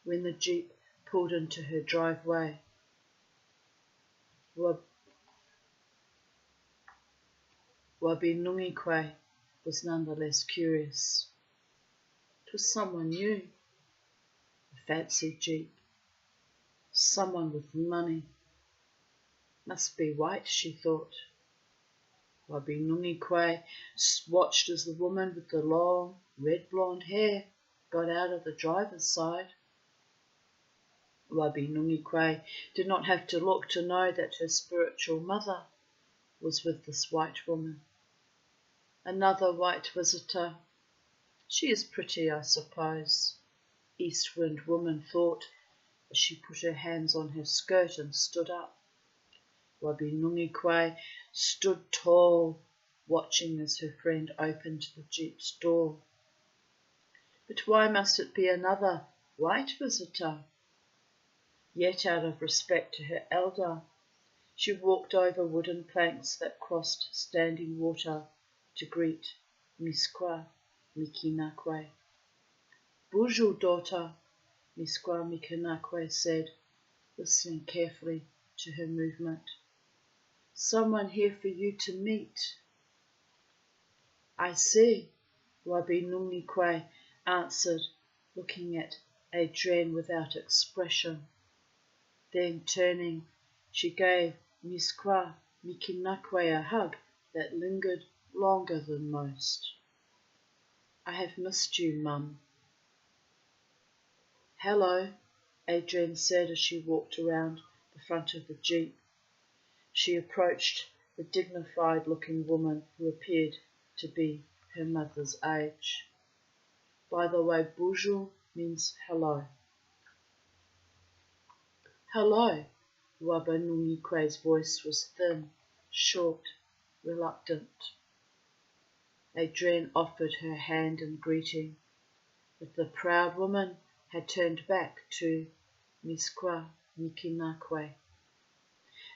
When the jeep pulled into her driveway, Wabinungiqua was nonetheless curious. It was someone new, a fancy jeep, someone with money. Must be white, she thought. Wabinungiqua watched as the woman with the long, red blonde hair got out of the driver's side. Wabinungiqua did not have to look to know that her spiritual mother was with this white woman. Another white visitor. She is pretty, I suppose, East Wind woman thought as she put her hands on her skirt and stood up. Wabinungiqua stood tall, watching as her friend opened the jeep's door. But why must it be another white visitor? Yet out of respect to her elder, she walked over wooden planks that crossed standing water to greet Miskwa Mikinakwe. Bonjour, daughter, Miskwa Mikinakwe said, listening carefully to her movement. Someone here for you to meet. I see, Wabinungiqua answered, looking at Adrienne without expression. Then turning, she gave Miskwa Mikinakwe a hug that lingered longer than most. I have missed you, Mum. Hello, Adrienne said as she walked around the front of the jeep. She approached the dignified-looking woman who appeared to be her mother's age. By the way, bonjour means hello. Hello, Wabinungiqua's voice was thin, short, reluctant. Adrienne offered her hand in greeting, but the proud woman had turned back to Miskwa Mikinakwe.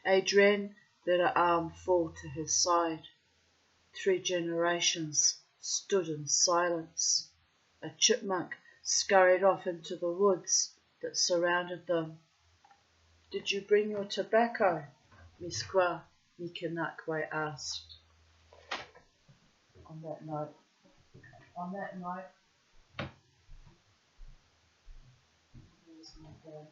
Adrienne let her arm fall to her side. 3 generations stood in silence. A chipmunk scurried off into the woods that surrounded them. Did you bring your tobacco? Miskwa Mikinakwe asked. On that note, here's my dad.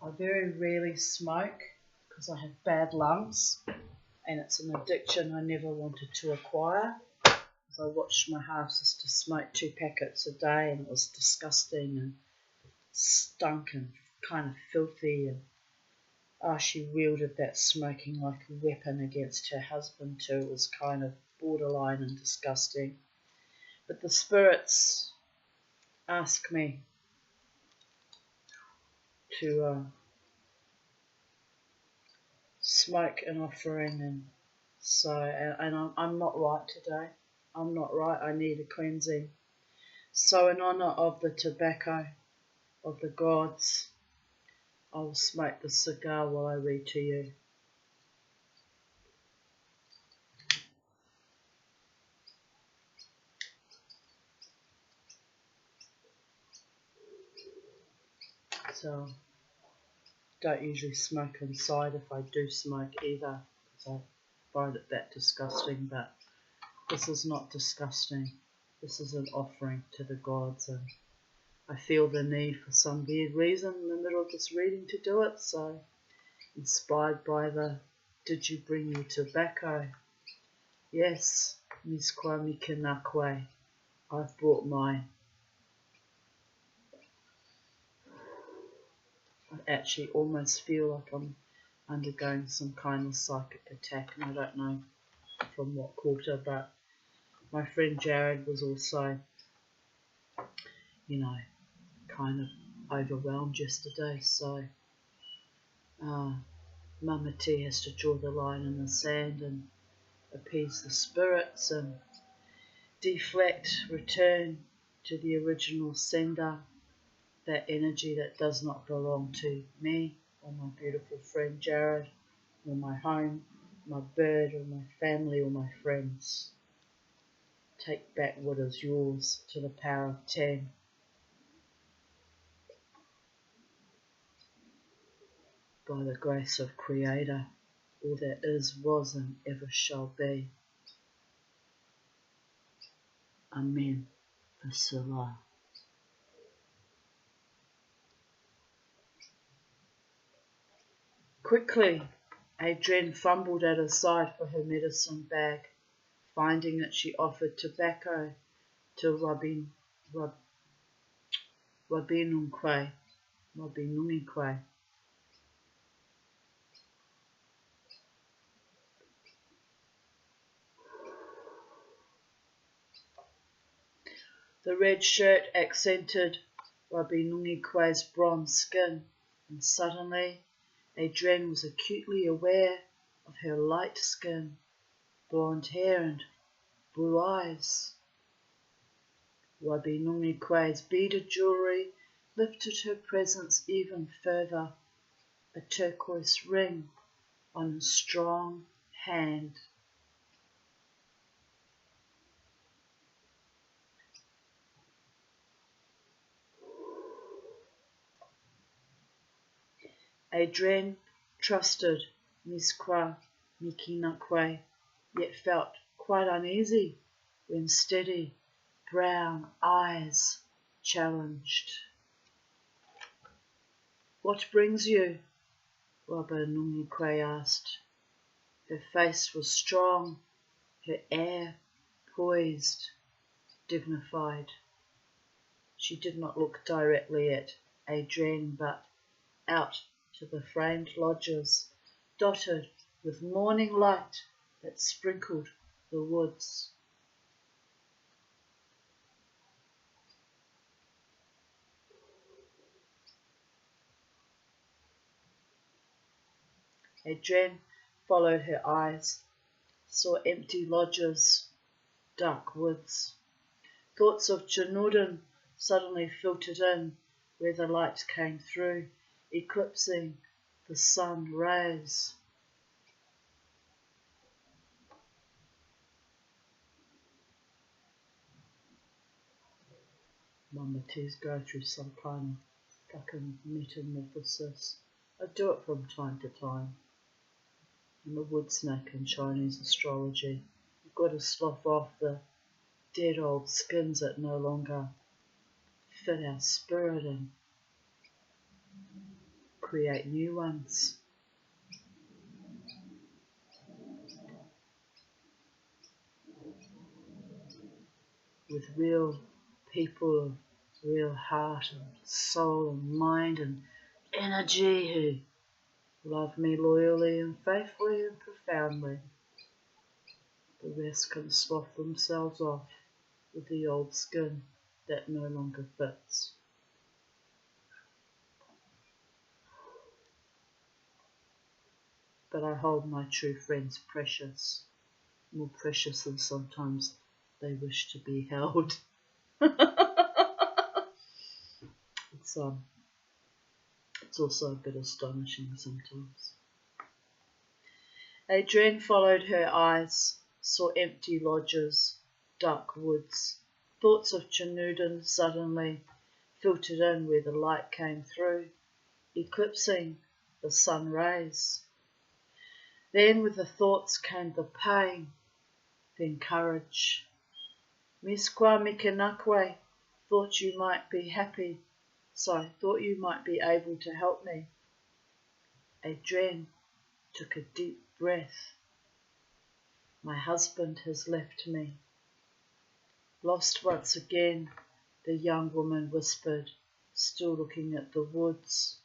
I very rarely smoke because I have bad lungs and it's an addiction I never wanted to acquire. I watched my half-sister smoke 2 packets a day and it was disgusting and stunk and kind of filthy, and she wielded that smoking like a weapon against her husband too. It was kind of borderline and disgusting. But the spirits ask me to smoke an offering, and so I'm not right today. I'm not right. I need a cleansing. So in honour of the tobacco of the gods, I will smoke the cigar while I read to you. So don't usually smoke inside if I do smoke either, because I find it that disgusting, but this is not disgusting. This is an offering to the gods, and I feel the need for some weird reason in the middle of this reading to do it, so inspired by the "Did you bring me tobacco?" Yes, Miss Kwame Kinakwe, I've brought mine. I actually almost feel like I'm undergoing some kind of psychic attack, and I don't know from what quarter, but my friend Jared was also, kind of overwhelmed yesterday, so Mama T has to draw the line in the sand and appease the spirits and deflect, return to the original sender, that energy that does not belong to me or my beautiful friend Jared or my home, my bird or my family or my friends. Take back what is yours to the power of 10. By the grace of Creator, all that is, was and ever shall be. Amen. Vasila. Quickly, Adrienne fumbled at her side for her medicine bag. Finding it, she offered tobacco to Rabinunque. The red shirt accented Rabinunque's bronze skin, and suddenly Adrienne was acutely aware of her light skin, blonde hair and blue eyes. Rabinunque's beaded jewellery lifted her presence even further, a turquoise ring on a strong hand. Adrienne trusted Miss Kwa Mikinakwe, yet felt quite uneasy when steady brown eyes challenged. "What brings you?" Rabinunque asked. Her face was strong, her air poised, dignified. She did not look directly at Adrienne, but out to the framed lodges, dotted with morning light that sprinkled the woods. Adrienne followed her eyes, saw empty lodges, dark woods. Thoughts of Janudin suddenly filtered in where the light came through, eclipsing the sun rays. Mama T's go through some kind of fucking metamorphosis. I do it from time to time. I'm a wood snake in Chinese astrology. You've got to slough off the dead old skins that no longer fit our spirit and create new ones. With real people, real heart and soul and mind and energy who love me loyally and faithfully and profoundly. The rest can slough themselves off with the old skin that no longer fits. But I hold my true friends precious, more precious than sometimes they wish to be held. It's also a bit astonishing sometimes. Adrienne followed her eyes, saw empty lodges, dark woods. Thoughts of Chinoodan suddenly filtered in where the light came through, eclipsing the sun rays. Then with the thoughts came the pain, then courage. Miskwa Mikanakwe, thought you might be thought you might be able to help me. Adrienne took a deep breath. My husband has left me. Lost once again, the young woman whispered, still looking at the woods.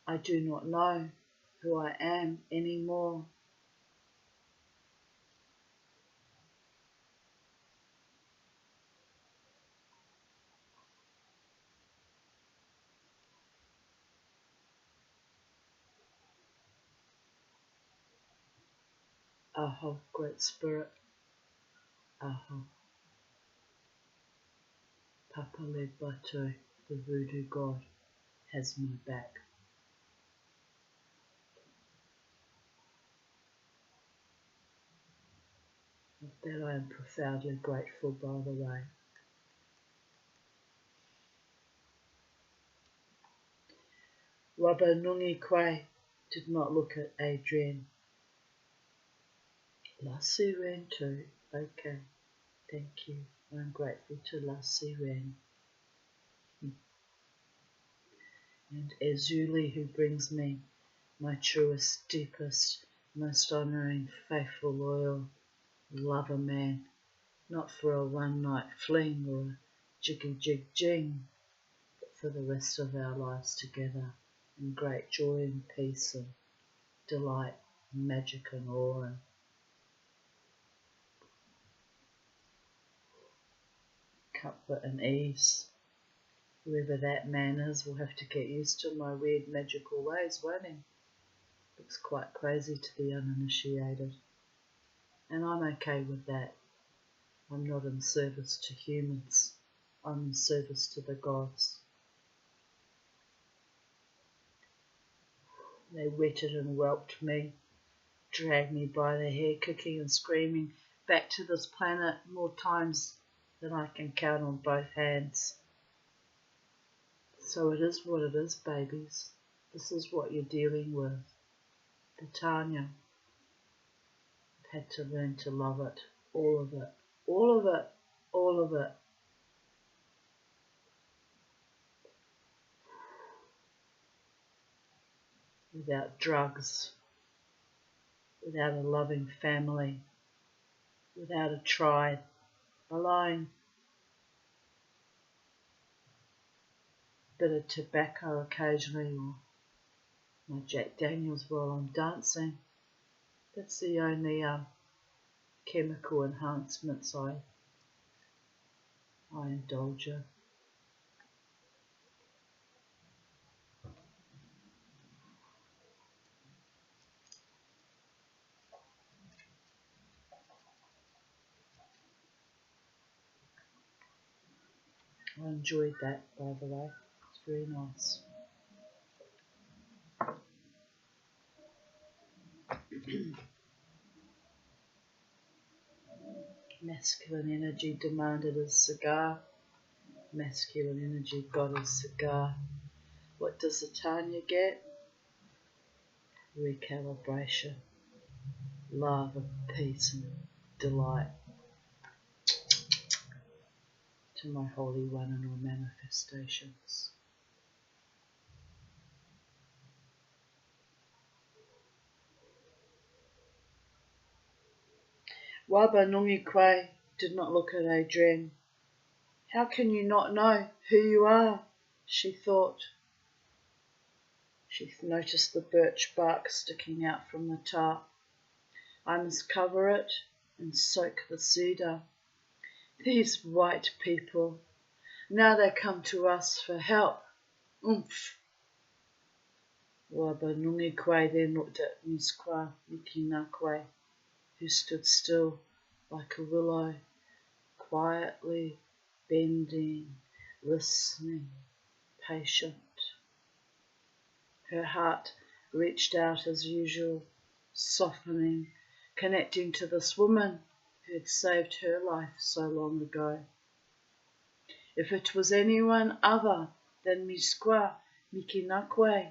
I do not know who I am anymore. Aho, Great Spirit. Aho. Papa Lebato, the voodoo god, has my back. Of that I am profoundly grateful, by the way. Robert Nungi Kwe did not look at Adrienne. La Siren too. Okay, thank you. I'm grateful to La Siren. And Ezuli, who brings me my truest, deepest, most honouring, faithful, loyal lover man, not for a one-night fling or a jiggy-jig-jing, but for the rest of our lives together in great joy and peace and delight and magic and awe and comfort and ease. Whoever that man is will have to get used to my weird magical ways, won't he? Looks quite crazy to the uninitiated. And I'm okay with that. I'm not in service to humans. I'm in service to the gods. They wetted and whelped me, dragged me by the hair, kicking and screaming, back to this planet more times than I can count on both hands. So it is what it is, babies. This is what you're dealing with. The Tanya. I've had to learn to love it, all of it, all of it, all of it. Without drugs, without a loving family, without a tribe, alone. Bit of tobacco occasionally, or my Jack Daniels while I'm dancing. That's the only chemical enhancements I indulge in. I enjoyed that, by the way. It's very nice. Masculine energy demanded a cigar. Masculine energy got a cigar. What does the Tanya get? Recalibration, love and peace and delight to my Holy One and all manifestations. Wabanungikwe did not look at Adrian. How can you not know who you are? She thought. She noticed the birch bark sticking out from the tarp. I must cover it and soak the cedar. These white people, now they come to us for help. Oomph. Wabanungikwe then looked at Miskwa Mikinakwe, who stood still like a willow, quietly bending, listening, patient. Her heart reached out as usual, softening, connecting to this woman who had saved her life so long ago. If it was anyone other than Miskwa Mikinakwe,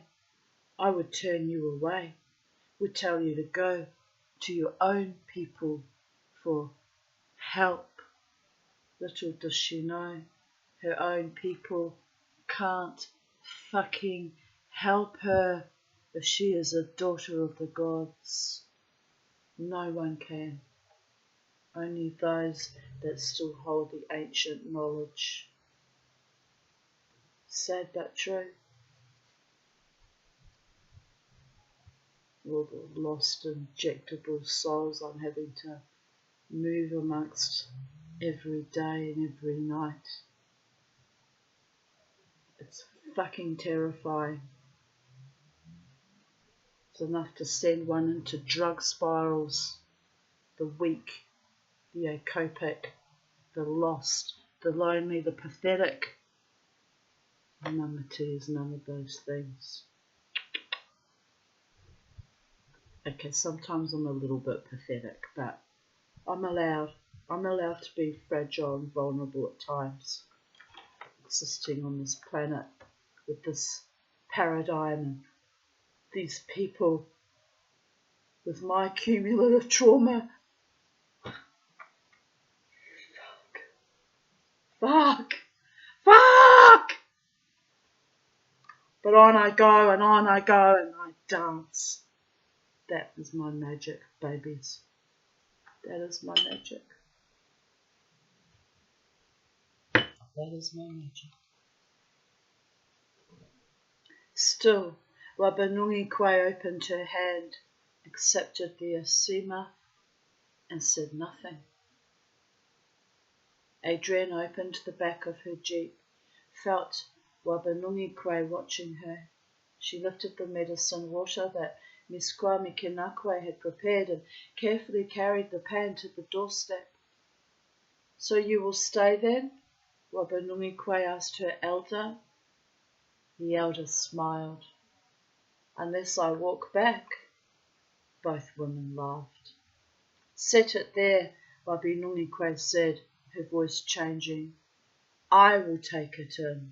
I would turn you away, would tell you to go to your own people for help. Little does she know, her own people can't fucking help her if she is a daughter of the gods. No one can. Only those that still hold the ancient knowledge. Sad but true. All the lost injectable souls I'm having to move amongst every day and every night. It's fucking terrifying. It's enough to send one into drug spirals. The weak, the acopic, the lost, the lonely, the pathetic. Mamati is none of those things. Okay, sometimes I'm a little bit pathetic, but I'm allowed to be fragile and vulnerable at times, existing on this planet with this paradigm and these people with my cumulative trauma. Fuck! But on I go and I dance. That is my magic, babies. That is my magic. That is my magic. Still, Wabanungikwe opened her hand, accepted the asima, and said nothing. Adrian opened the back of her jeep, felt Wabanungikwe watching her. She lifted the medicine water that Miskwa Mikinakwe had prepared and carefully carried the pan to the doorstep. So you will stay then? Wabanungikwe asked her elder. The elder smiled. Unless I walk back. Both women laughed. Set it there, Wabanungikwe said, her voice changing. I will take it in.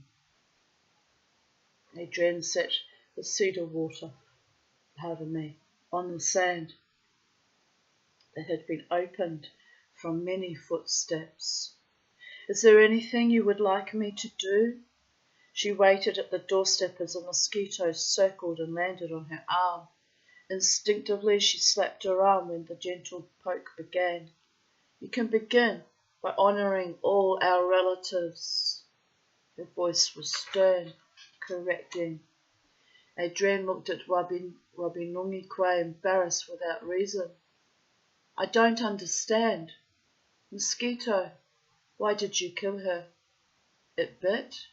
Adrian set the cedar water, on the sand that had been opened from many footsteps. Is there anything you would like me to do? She waited at the doorstep as a mosquito circled and landed on her arm. Instinctively she slapped her arm when the gentle poke began. You can begin by honouring all our relatives. Her voice was stern, correcting. Adrian looked at Wabanungikwe, embarrassed without reason. I don't understand. Mosquito, why did you kill her? It bit?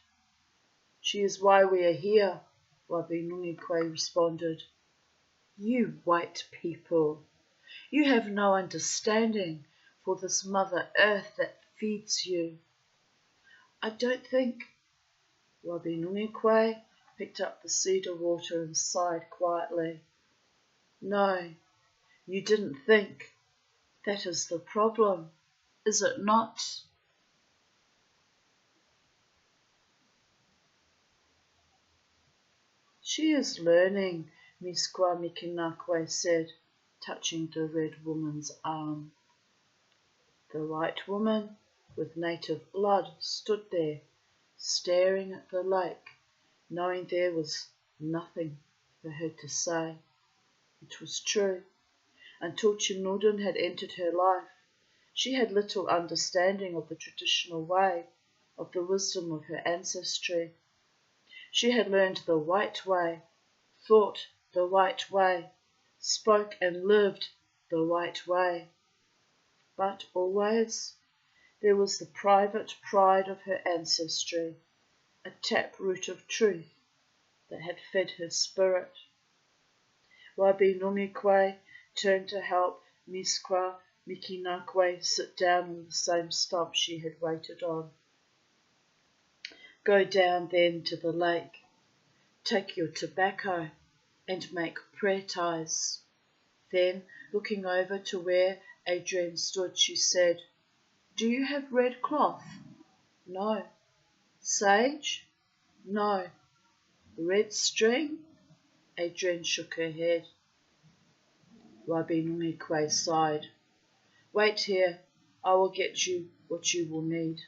She is why we are here, Wabanungikwe responded. You white people, you have no understanding for this Mother Earth that feeds you. I don't think. Wabanungikwe picked up the cedar water and sighed quietly. No, you didn't think. That is the problem, is it not? She is learning, Miskwa Mikinakwe said, touching the red woman's arm. The white woman, with native blood, stood there, staring at the lake, knowing there was nothing for her to say. It was true. Until Chinudin had entered her life, She had little understanding of the traditional way, of the wisdom of her ancestry. She had learned the white way, thought the white way, spoke and lived the white way. But always there was the private pride of her ancestry, a taproot of truth that had fed her spirit. Wabinumikwe turned to help Miskwa Mikinakwe sit down on the same stump she had waited on. Go down then to the lake, take your tobacco and make prayer ties. Then, looking over to where Adrian stood, she said, Do you have red cloth? No. Sage? No. Red string? Adrian shook her head. Wabinumikwe sighed. Wait here, I will get you what you will need.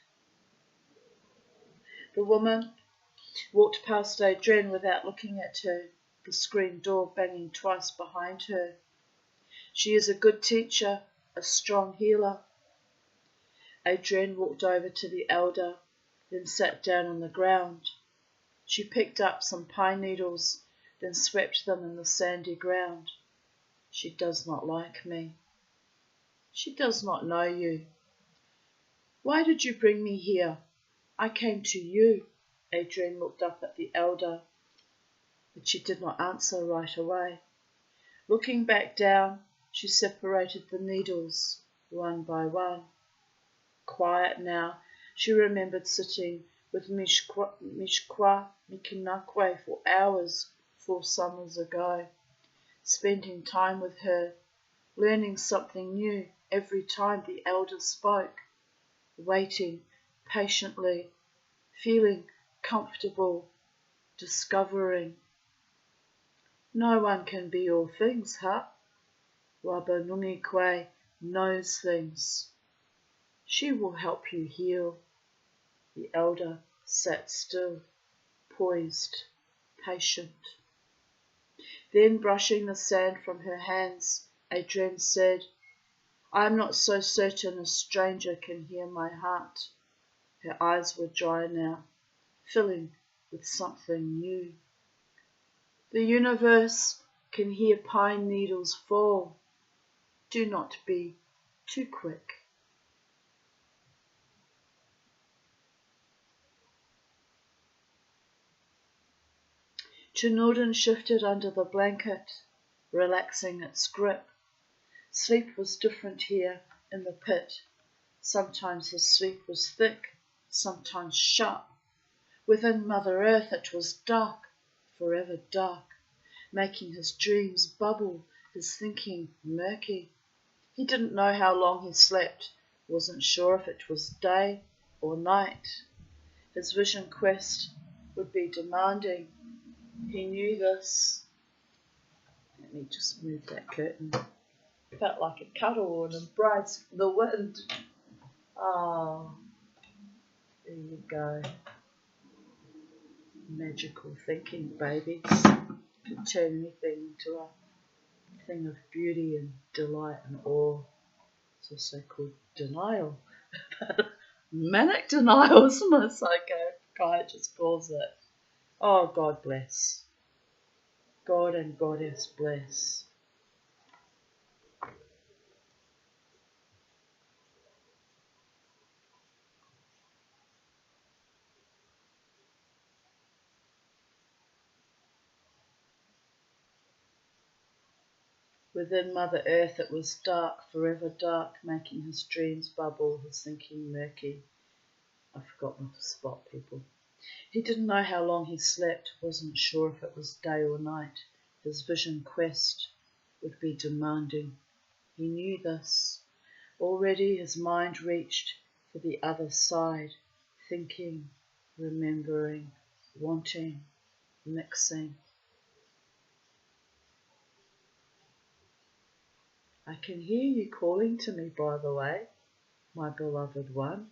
The woman walked past Adrian without looking at her, the screen door banging twice behind her. She is a good teacher, a strong healer. Adrian walked over to the elder, then sat down on the ground. She picked up some pine needles, then swept them in the sandy ground. She does not like me. She does not know you. Why did you bring me here? I came to you. Adrian looked up at the elder, but she did not answer right away. Looking back down, she separated the needles, one by one. Quiet now, she remembered sitting with Mishkwa Mikinakwe for hours 4 summers ago, spending time with her, learning something new every time the elder spoke, waiting patiently, feeling comfortable, discovering. No one can be all things, huh? Wabinumikwe knows things. She will help you heal. The elder sat still, poised, patient. Then, brushing the sand from her hands, Adrian said, I am not so certain a stranger can hear my heart. Her eyes were dry now, filling with something new. The universe can hear pine needles fall. Do not be too quick. Chinurdin shifted under the blanket, relaxing its grip. Sleep was different here in the pit. Sometimes his sleep was thick, sometimes sharp. Within Mother Earth it was dark, forever dark, making his dreams bubble, his thinking murky. He didn't know how long he slept, wasn't sure if it was day or night. His vision quest would be demanding. He knew this. Let me just move that curtain. Felt like a cuddle and embrace the wind. Oh, there you go. Magical thinking, babies. Can turn anything into a thing of beauty and delight and awe. It's also called denial. Manic denial, isn't it? Psychiatrist calls it. Oh, God bless. God and Goddess bless. Within Mother Earth it was dark, forever dark, making his dreams bubble, his thinking murky. I've forgotten the spot, people. He didn't know how long he slept, wasn't sure if it was day or night. His vision quest would be demanding. He knew this. Already his mind reached for the other side, thinking, remembering, wanting, mixing. I can hear you calling to me, by the way, my beloved one.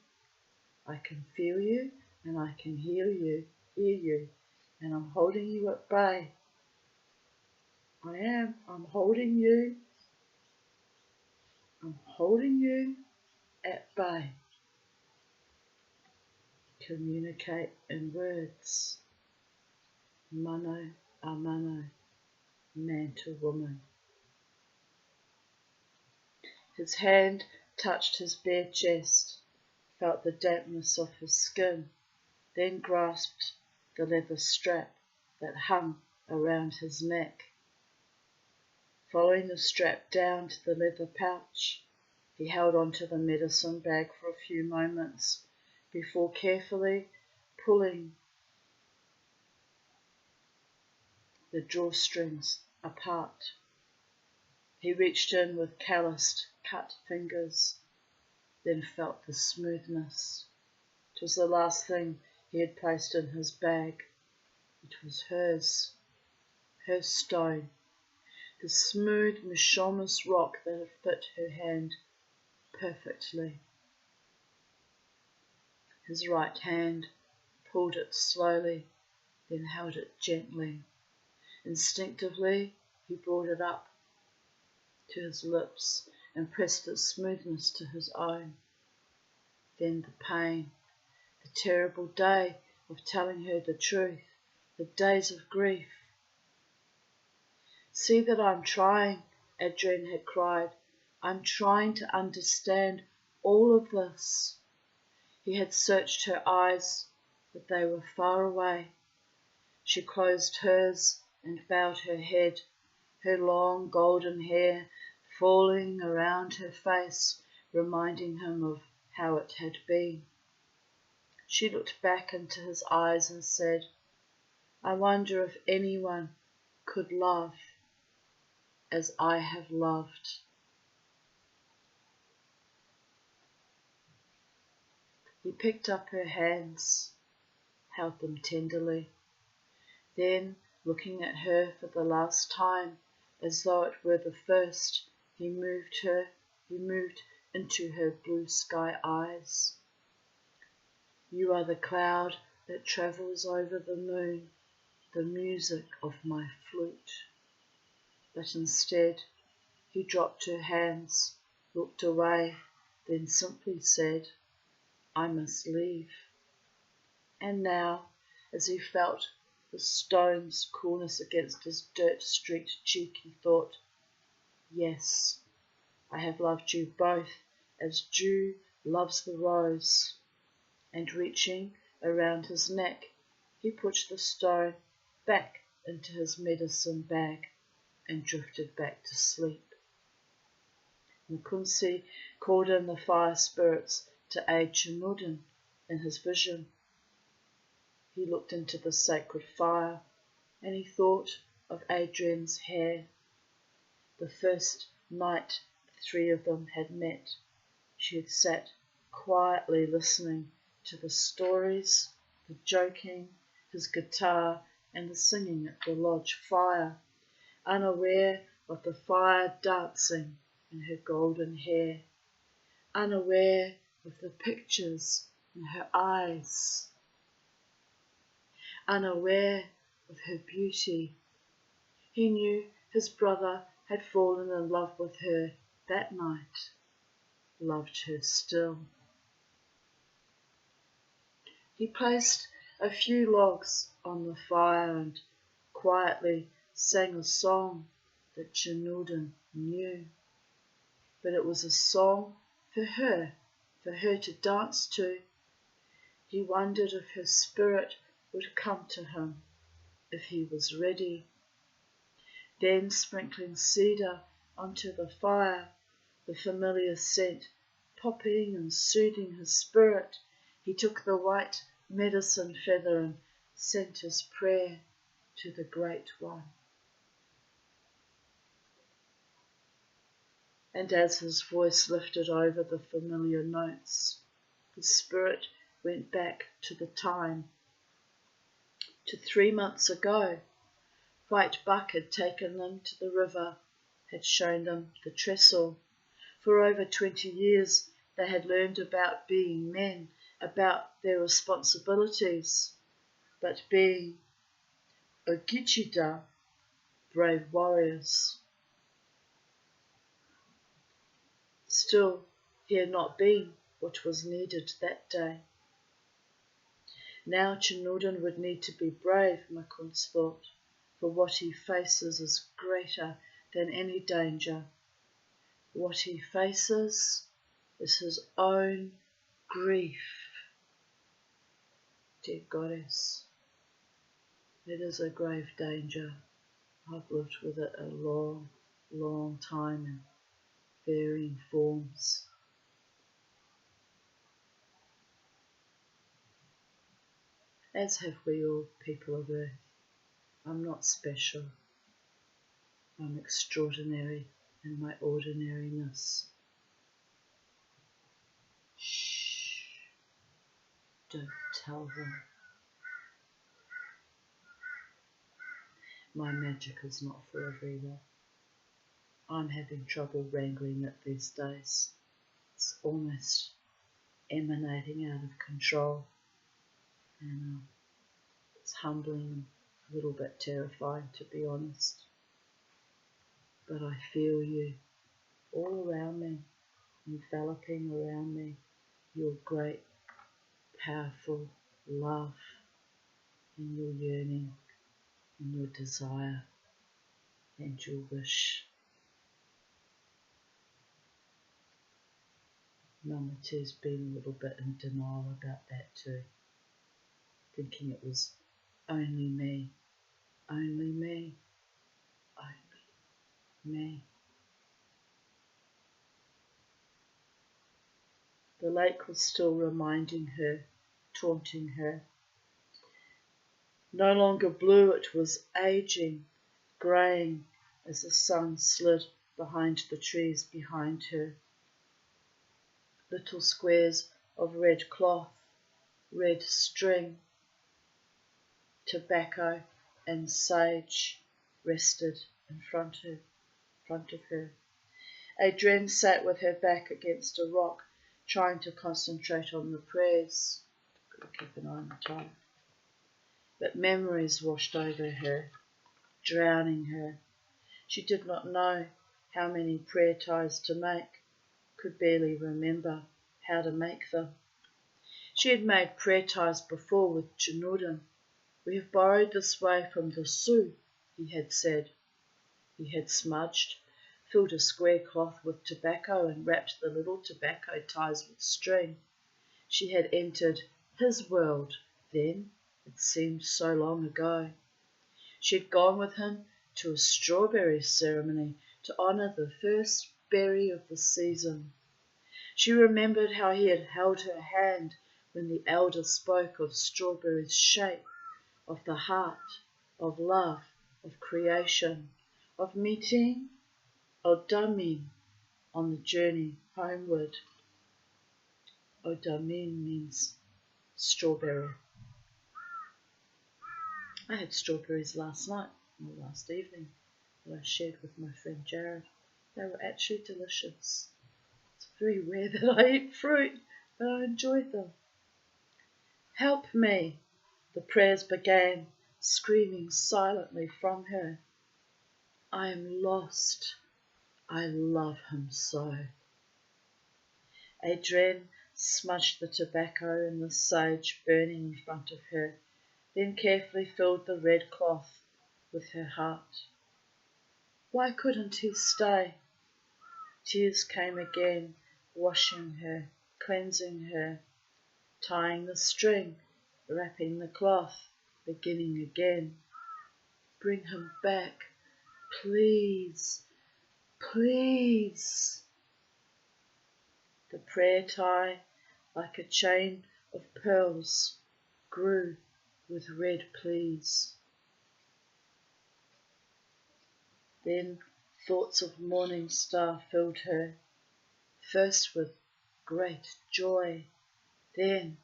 I can feel you and I can hear you, and I'm holding you at bay. I'm holding you. I'm holding you. at bay. Communicate in words. Mano a mano, man to woman. His hand touched his bare chest, felt the dampness of his skin, then grasped the leather strap that hung around his neck. Following the strap down to the leather pouch, he held onto the medicine bag for a few moments before carefully pulling the drawstrings apart. He reached in with calloused, cut fingers, then felt the smoothness. It was the last thing he had placed in his bag. It was hers, her stone, the smooth Mishomis rock that had fit her hand perfectly. His right hand pulled it slowly, then held it gently. Instinctively, he brought it up to his lips and pressed its smoothness to his own. Then the pain, the terrible day of telling her the truth, the days of grief. See that I'm trying, Adrian had cried. I'm trying to understand all of this. He had searched her eyes, but they were far away. She closed hers and bowed her head, her long golden hair falling around her face, reminding him of how it had been. She looked back into his eyes and said, I wonder if anyone could love as I have loved. He picked up her hands, held them tenderly. Then, looking at her for the last time, as though it were the first, he moved into her blue sky eyes. You are the cloud that travels over the moon, the music of my flute. But instead, he dropped her hands, looked away, then simply said, I must leave. And now, as he felt the stone's coolness against his dirt-streaked cheek, he thought, yes, I have loved you both as dew loves the rose. And reaching around his neck, he pushed the stone back into his medicine bag and drifted back to sleep. Nkunsi called in the fire spirits to aid Chinudin in his vision. He looked into the sacred fire and he thought of Adrian's hair. The first night the three of them had met, she had sat quietly listening to the stories, the joking, his guitar and the singing at the lodge fire, unaware of the fire dancing in her golden hair, unaware of the pictures in her eyes, unaware of her beauty. He knew his brother had fallen in love with her that night, loved her still. He placed a few logs on the fire and quietly sang a song that Chinudin knew. But it was a song for her to dance to. He wondered if her spirit would come to him, if he was ready. Then sprinkling cedar onto the fire, the familiar scent popping and soothing his spirit, he took the white medicine feather and sent his prayer to the Great One. And as his voice lifted over the familiar notes, his spirit went back to the time, to 3 months ago. White Buck had taken them to the river, had shown them the trestle. For over 20 years they had learned about being men, about their responsibilities, but being Ogichida, brave warriors. Still, He had not been what was needed that day. Now Chinoodan would need to be brave, McCombs thought, for what he faces is greater than any danger. What he faces is his own grief. Dear Goddess, it is a grave danger. I've lived with it a long, long time in varying forms. As have we all, people of Earth. I'm not special. I'm extraordinary in my ordinariness. Shh. Don't tell them. My magic is not for everyone. I'm having trouble wrangling it these days. It's almost emanating out of control. And it's humbling and a little bit terrifying, to be honest. But I feel you all around me, enveloping around me, your great, powerful love and your yearning and your desire and your wish. Mamatu's been a little bit in denial about that too, thinking it was only me, only me, only me. The lake was still reminding her, taunting her. No longer blue, it was aging, greying as the sun slid behind the trees behind her. Little squares of red cloth, red string, tobacco and sage rested in front of her. Adrienne sat with her back against a rock, trying to concentrate on the prayers. Gotta keep an eye on the time. But memories washed over her, drowning her. She did not know how many prayer ties to make, could barely remember how to make them. She had made prayer ties before with Chinoodan. We have borrowed this way from the Sioux, he had said. He had smudged, filled a square cloth with tobacco and wrapped the little tobacco ties with string. She had entered his world then. It seemed so long ago. She had gone with him to a strawberry ceremony to honour the first berry of the season. She remembered how he had held her hand when the elder spoke of strawberry's shape, of the heart, of love, of creation, of meeting Odamin on the journey homeward. Odamin means strawberry. I had strawberries last evening, that I shared with my friend Jared. They were actually delicious. It's very rare that I eat fruit, but I enjoyed them. Help me, the prayers began, screaming silently from her. I am lost. I love him so. Adrienne smudged the tobacco and the sage burning in front of her, then carefully filled the red cloth with her heart. Why couldn't he stay? Tears came again, washing her, cleansing her, tying the string, wrapping the cloth, beginning again. Bring him back, please, please. The prayer tie, like a chain of pearls, grew with red please. Then thoughts of Morning Star filled her, first with great joy, then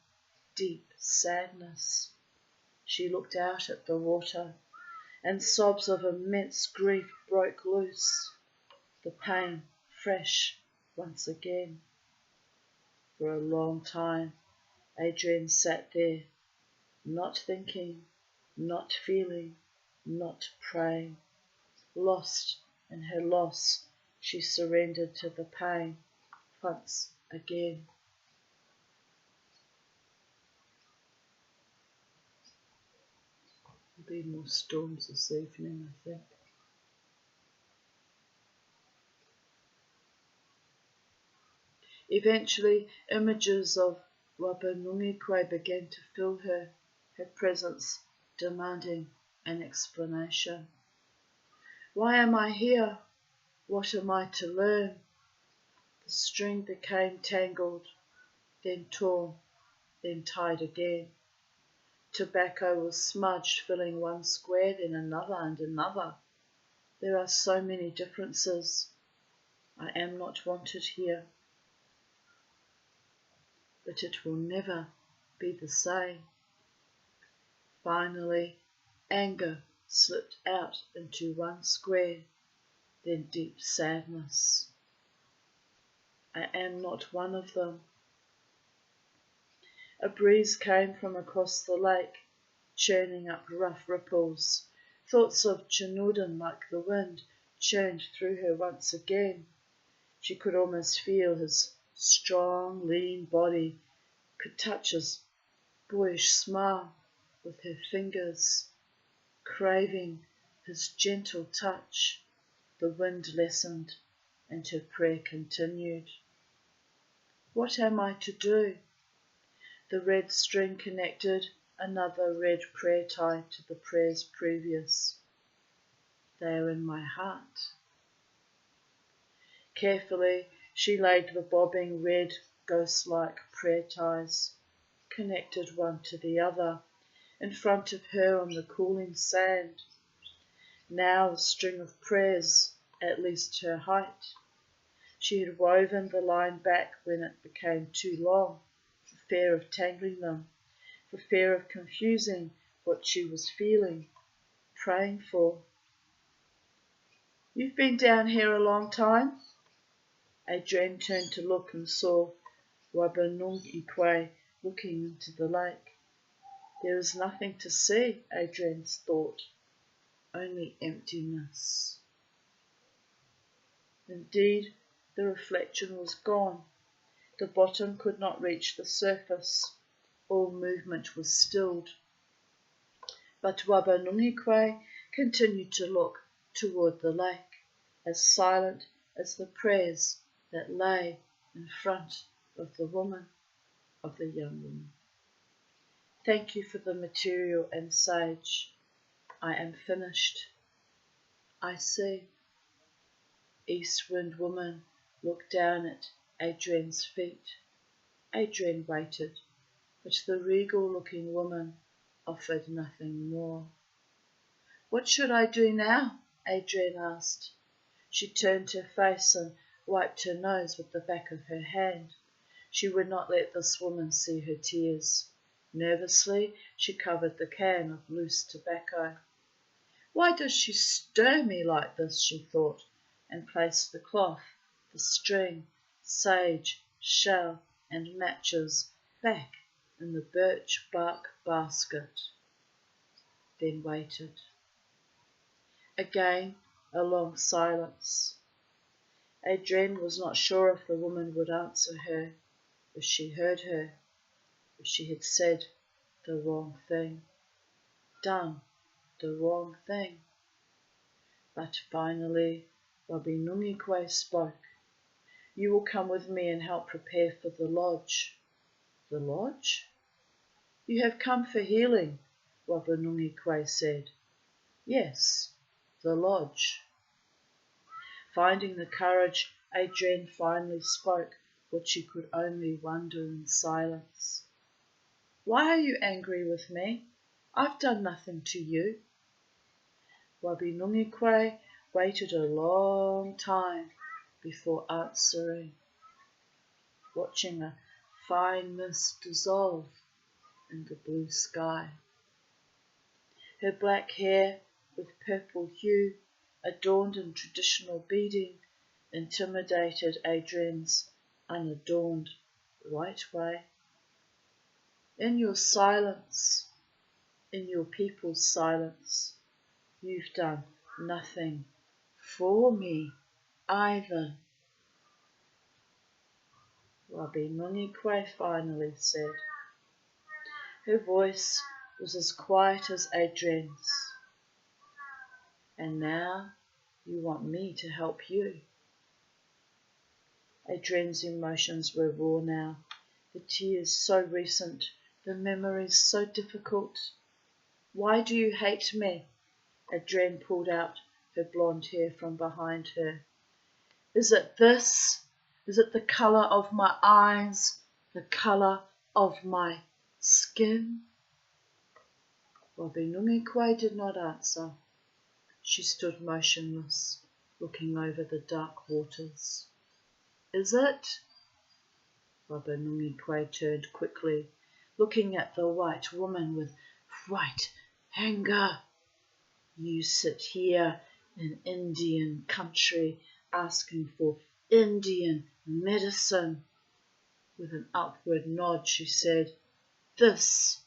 deep sadness. She looked out at the water, and sobs of immense grief broke loose, the pain fresh once again. For a long time, Adrienne sat there, not thinking, not feeling, not praying. Lost in her loss, she surrendered to the pain once again. There'll be more storms this evening, I think. Eventually, images of Wabanungikwe began to fill her, her presence demanding an explanation. Why am I here? What am I to learn? The string became tangled, then torn, then tied again. Tobacco was smudged, filling one square, then another and another. There are so many differences. I am not wanted here. But it will never be the same. Finally, anger slipped out into one square, then deep sadness. I am not one of them. A breeze came from across the lake, churning up rough ripples. Thoughts of Chinudin, like the wind, churned through her once again. She could almost feel his strong, lean body, could touch his boyish smile with her fingers, craving his gentle touch. The wind lessened and her prayer continued. What am I to do? The red string connected another red prayer tie to the prayers previous. They are in my heart. Carefully, she laid the bobbing red, ghost-like prayer ties, connected one to the other, in front of her on the cooling sand. Now a string of prayers, at least her height. She had woven the line back when it became too long, for fear of tangling them, for fear of confusing what she was feeling, praying for. You've been down here a long time? Adrienne turned to look and saw Wabanungikwe looking into the lake. There is nothing to see, Adrienne thought, only emptiness. Indeed, the reflection was gone. The bottom could not reach the surface. All movement was stilled. But Wabanungikwe continued to look toward the lake, as silent as the prayers that lay in front of the woman, of the young woman. Thank you for the material and sage. I am finished. I see. East Wind Woman looked down at Adrienne's feet. Adrienne waited, but the regal-looking woman offered nothing more. What should I do now? Adrienne asked. She turned her face and wiped her nose with the back of her hand. She would not let this woman see her tears. Nervously, she covered the can of loose tobacco. Why does she stir me like this, she thought, and placed the cloth, the string, sage, shell, and matches back in the birch bark basket. Then waited. Again, a long silence. Adrienne was not sure if the woman would answer her, if she heard her, if she had said the wrong thing, done the wrong thing. But finally, Wabanungikwe spoke. You will come with me and help prepare for the lodge. The lodge? You have come for healing, Wabanungikwe said. Yes, the lodge. Finding the courage, Adrienne finally spoke what she could only wonder in silence. Why are you angry with me? I've done nothing to you. Wabanungikwe waited a long time before answering, watching a fine mist dissolve in the blue sky. Her black hair, with purple hue, adorned in traditional beading, intimidated Adrienne's unadorned white way. In your silence, in your people's silence, you've done nothing for me either. Wabinungiqua finally said. Her voice was as quiet as Adrian's. And now you want me to help you. Adrian's emotions were raw now, the tears so recent, the memories so difficult. Why do you hate me? Adrian pulled out her blonde hair from behind her. Is it this? Is it the colour of my eyes? The colour of my skin? Wabinungiqua did not answer. She stood motionless, looking over the dark waters. Is it? Wabinungiqua turned quickly, looking at the white woman with white anger. You sit here in Indian country asking for Indian medicine. With an upward nod, she said, This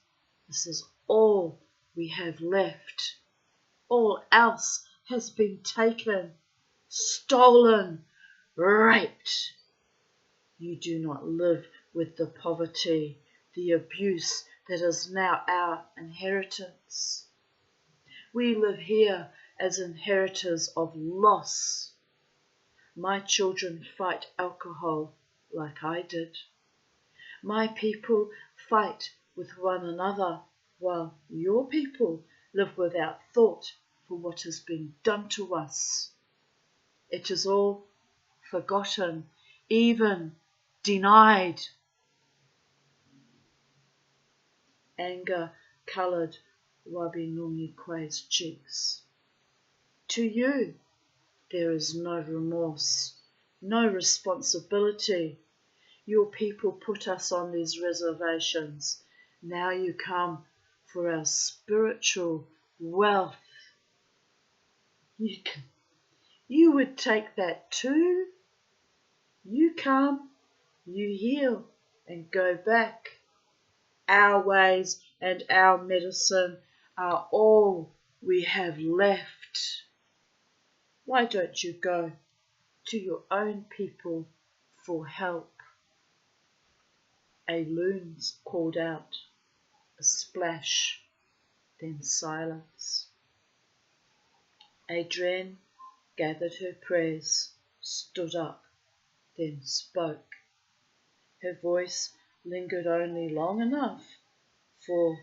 is all we have left. All else has been taken, stolen, raped. You do not live with the poverty, the abuse that is now our inheritance. We live here as inheritors of loss. My children fight alcohol like I did. My people fight with one another, while your people live without thought for what has been done to us. It is all forgotten, even denied. Anger coloured Wabinungiqua's cheeks. To you, there is no remorse, no responsibility. Your people put us on these reservations. Now you come for our spiritual wealth. You would take that too? You come, you heal, and go back. Our ways and our medicine are all we have left. Why don't you go to your own people for help? A loon called out, a splash, then silence. Adrian gathered her prayers, stood up, then spoke. Her voice lingered only long enough for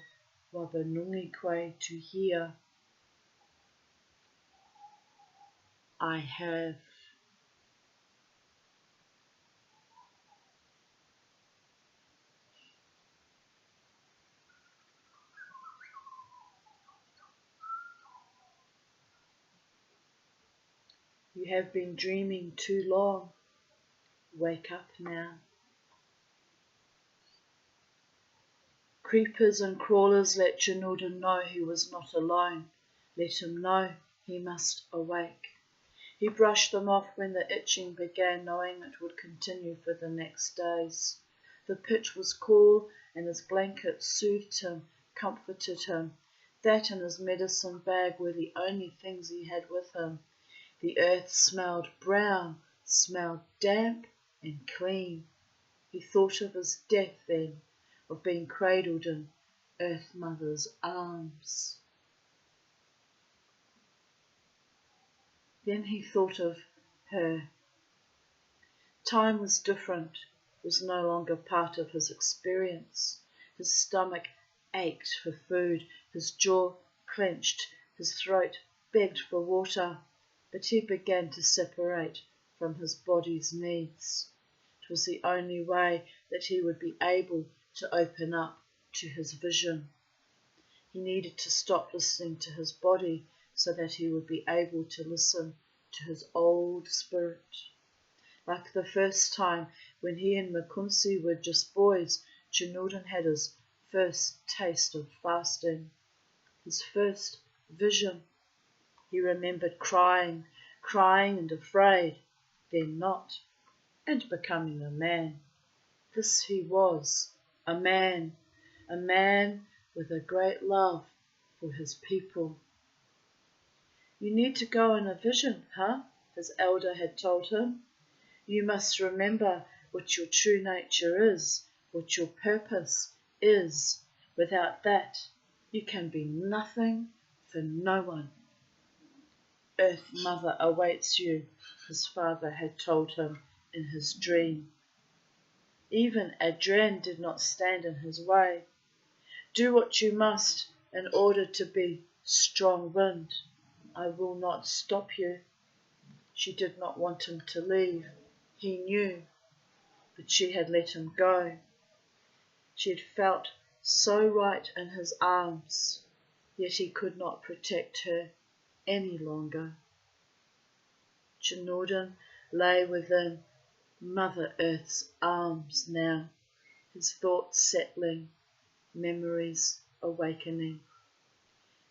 Wabinungiqua to hear. I have. You have been dreaming too long. Wake up now. Creepers and crawlers let Chinooda know he was not alone. Let him know he must awake. He brushed them off when the itching began, knowing it would continue for the next days. The pitch was cool, and his blanket soothed him, comforted him. That and his medicine bag were the only things he had with him. The earth smelled brown, smelled damp and clean. He thought of his death then, of being cradled in Earth Mother's arms. Then he thought of her. Time was different, was no longer part of his experience. His stomach ached for food, his jaw clenched, his throat begged for water, but he began to separate from his body's needs. It was the only way that he would be able to open up to his vision. He needed to stop listening to his body so that he would be able to listen to his old spirit. Like the first time when he and Makunsi were just boys, Chinoodan had his first taste of fasting, his first vision. He remembered crying and afraid, then not, and becoming a man. This he was, a man with a great love for his people. You need to go in a vision, huh? His elder had told him. You must remember what your true nature is, what your purpose is. Without that, you can be nothing for no one. Earth Mother awaits you, his father had told him in his dream. Even Adrian did not stand in his way. Do what you must in order to be strong wind. I will not stop you. She did not want him to leave. He knew, but she had let him go. She had felt so right in his arms, yet he could not protect her any longer. Chinorden lay within Mother Earth's arms now, his thoughts settling, memories awakening.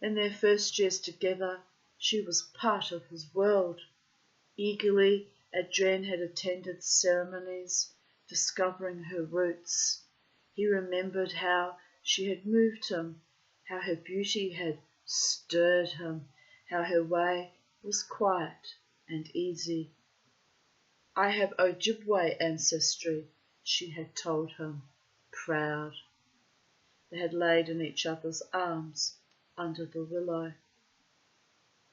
In their first years together, she was part of his world. Eagerly, Adrian had attended ceremonies, discovering her roots. He remembered how she had moved him, how her beauty had stirred him, how her way was quiet and easy. I have Ojibwe ancestry, she had told him, proud. They had laid in each other's arms under the willow.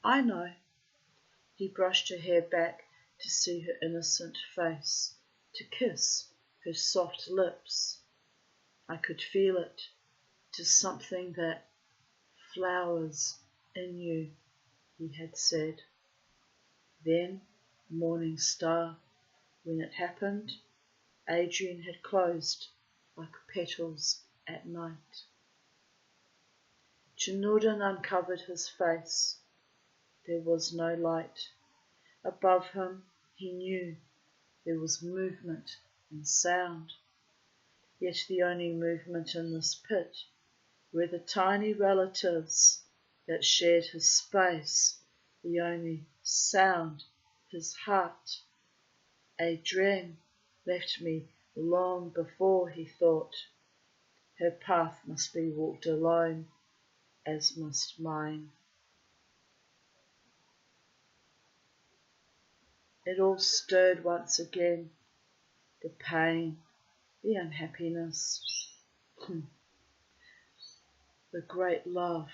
I know. He brushed her hair back to see her innocent face, to kiss her soft lips. I could feel it. 'Tis something that flowers in you, he had said. Then, morning star, when it happened, Adrian had closed like petals at night. Chinorden uncovered his face. There was no light. Above him, he knew, there was movement and sound. Yet the only movement in this pit were the tiny relatives that shared his space, the only sound, his heart. Adrian left me long before, he thought. Her path must be walked alone, as must mine. It all stirred once again, the pain, the unhappiness, the great love.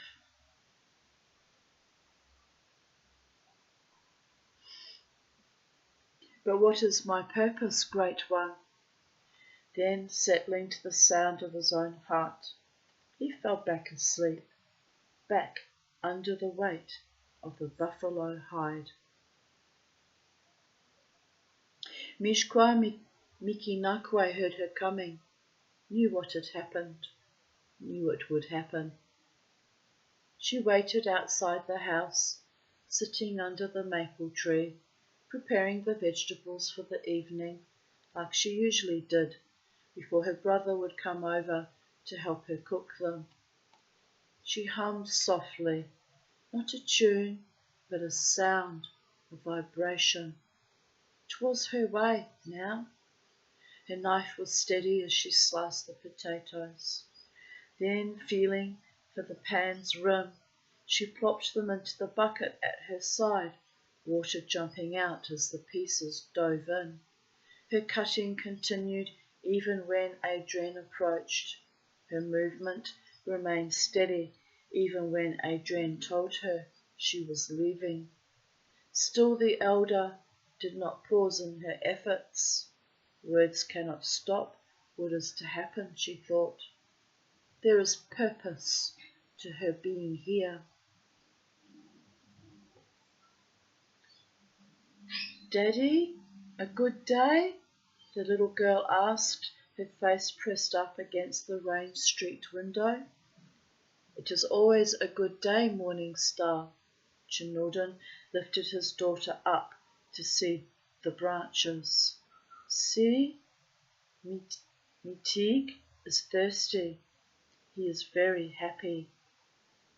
But what is my purpose, Great One? Then, settling to the sound of his own heart, he fell back asleep, back under the weight of the buffalo hide. Mishkwa Mikinakwe heard her coming, knew what had happened, knew it would happen. She waited outside the house, sitting under the maple tree, preparing the vegetables for the evening, like she usually did, before her brother would come over to help her cook them. She hummed softly, not a tune, but a sound, a vibration. 'Twas her way now. Her knife was steady as she sliced the potatoes. Then, feeling for the pan's rim, she plopped them into the bucket at her side, water jumping out as the pieces dove in. Her cutting continued even when Adrian approached. Her movement remained steady even when Adrian told her she was leaving. Still the elder did not pause in her efforts. Words cannot stop what is to happen, she thought. There is purpose to her being here. Daddy, a good day? The little girl asked, her face pressed up against the rain-streaked window. It is always a good day, Morning Star. Chinorden lifted his daughter up to see the branches. See, Mitig is thirsty. He is very happy.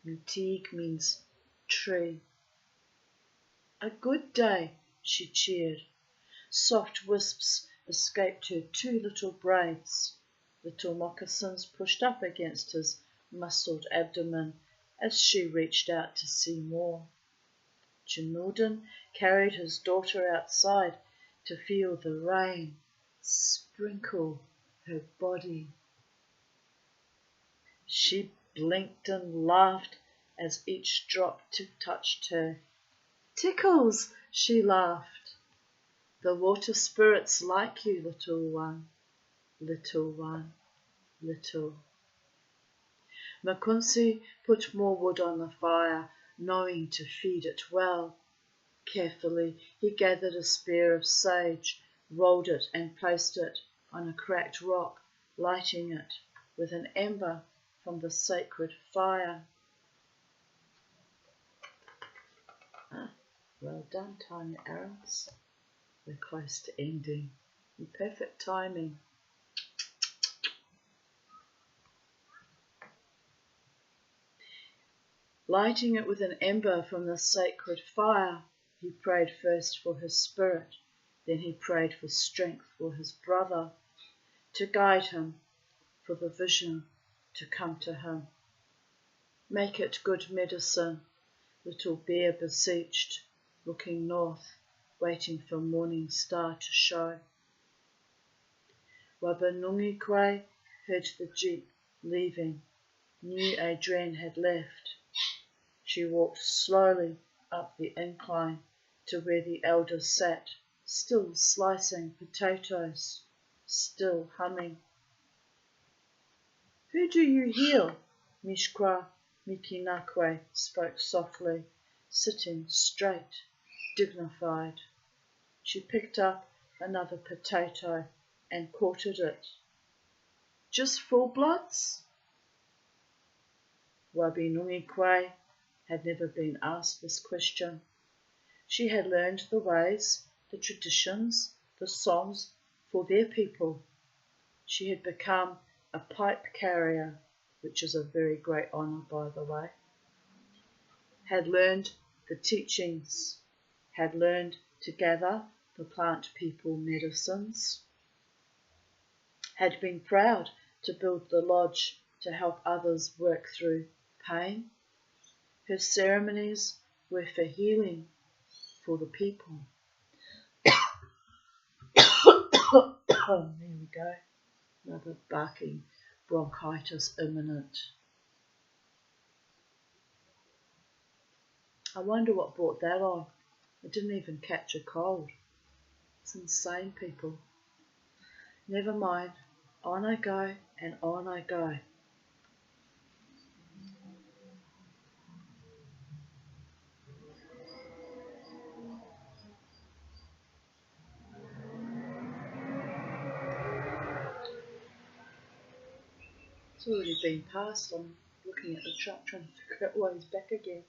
Mitig means tree. A good day, she cheered. Soft wisps escaped her two little braids. Little moccasins pushed up against his muscled abdomen as she reached out to see more. Chinorden carried his daughter outside to feel the rain, sprinkle her body. She blinked and laughed as each drop touched her. Tickles, she laughed. The water spirits like you, little one, little one, little. Makunsi put more wood on the fire, knowing to feed it well. Carefully he gathered a spear of sage, rolled it and placed it on a cracked rock, lighting it with an ember from the sacred fire. Well done, tiny arrows. We're close to ending. In perfect timing. Lighting it with an ember from the sacred fire, he prayed first for his spirit, then he prayed for strength for his brother, to guide him, for the vision to come to him. Make it good medicine, little bear beseeched, looking north, waiting for morning star to show. Wabanungikwe heard the jeep leaving, knew Adrienne had left. She walked slowly up the incline to where the elders sat, still slicing potatoes, still humming. Who do you heal? Mishkwa Mikinakwe spoke softly, sitting straight, dignified. She picked up another potato and quartered it. Just full bloods? Wabinungikwe had never been asked this question. She had learned the ways, the traditions, the songs for their people. She had become a pipe carrier, which is a very great honour, by the way. Had learned the teachings, had learned to gather the plant people medicines, had been proud to build the lodge to help others work through pain. Her ceremonies were for healing for the people. There we go. Another barking bronchitis imminent. I wonder what brought that on. I didn't even catch a cold. It's insane, people. Never mind. On I go and on I go. It's already been passed. I'm looking at the truck trying to figure out why he's back again.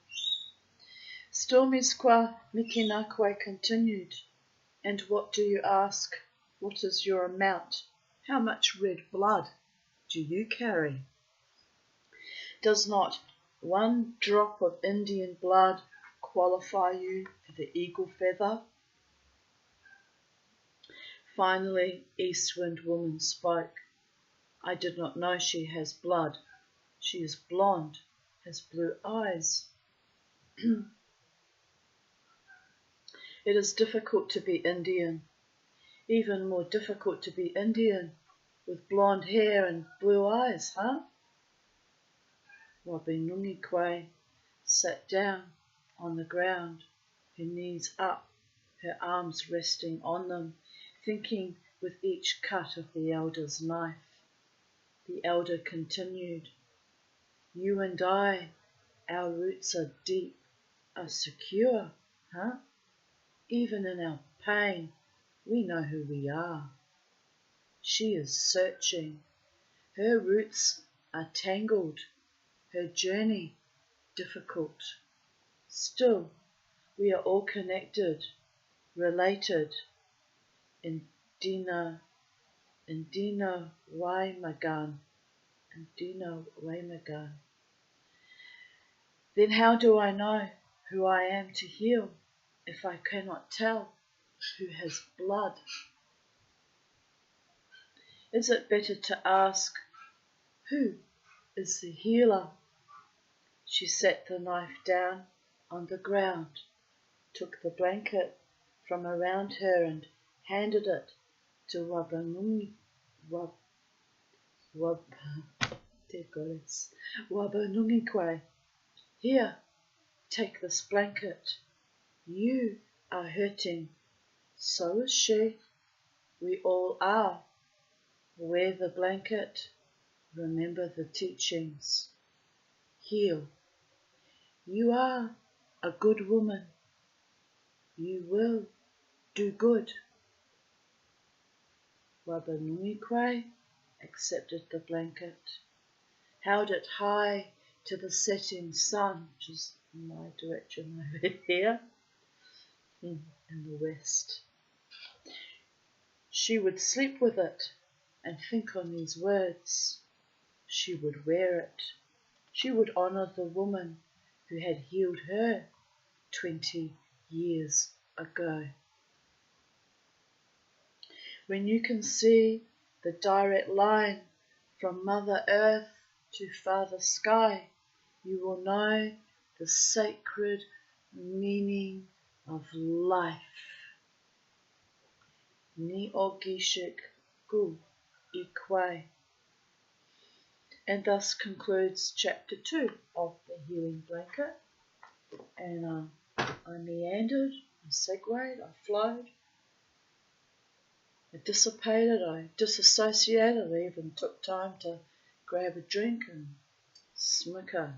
Stormiskwa Mikinakwe continued. And what do you ask? What is your amount? How much red blood do you carry? Does not one drop of Indian blood qualify you for the eagle feather? Finally, East Wind Woman spoke. I did not know she has blood. She is blonde, has blue eyes. It is difficult to be Indian. Even more difficult to be Indian with blonde hair and blue eyes, huh? Wabinungikwe sat down on the ground, her knees up, her arms resting on them, thinking with each cut of the elder's knife. The elder continued, You and I, our roots are deep, are secure, huh? Even in our pain, we know who we are. She is searching. Her roots are tangled, her journey difficult. Still, we are all connected, related. Indina Waimagan. Then how do I know who I am to heal if I cannot tell who has blood? Is it better to ask, who is the healer? She set the knife down on the ground, took the blanket from around her and handed it to Wabanungi, Wab, Wab, dear goddess, Wabanungi. Here, take this blanket. You are hurting. So is she. We all are. Wear the blanket. Remember the teachings. Heal. You are a good woman. You will do good. Wabanui accepted the blanket, held it high to the setting sun, which is in my direction over here, in the west. She would sleep with it and think on these words. She would wear it. She would honour the woman who had healed her 20 years ago. When you can see the direct line from Mother Earth to Father Sky, you will know the sacred meaning of life. Ni o gishik gu ikwai. And thus concludes chapter 2 of the Healing Blanket. And I meandered, I segued, I flowed, I dissipated, I disassociated, I even took time to grab a drink and smoke a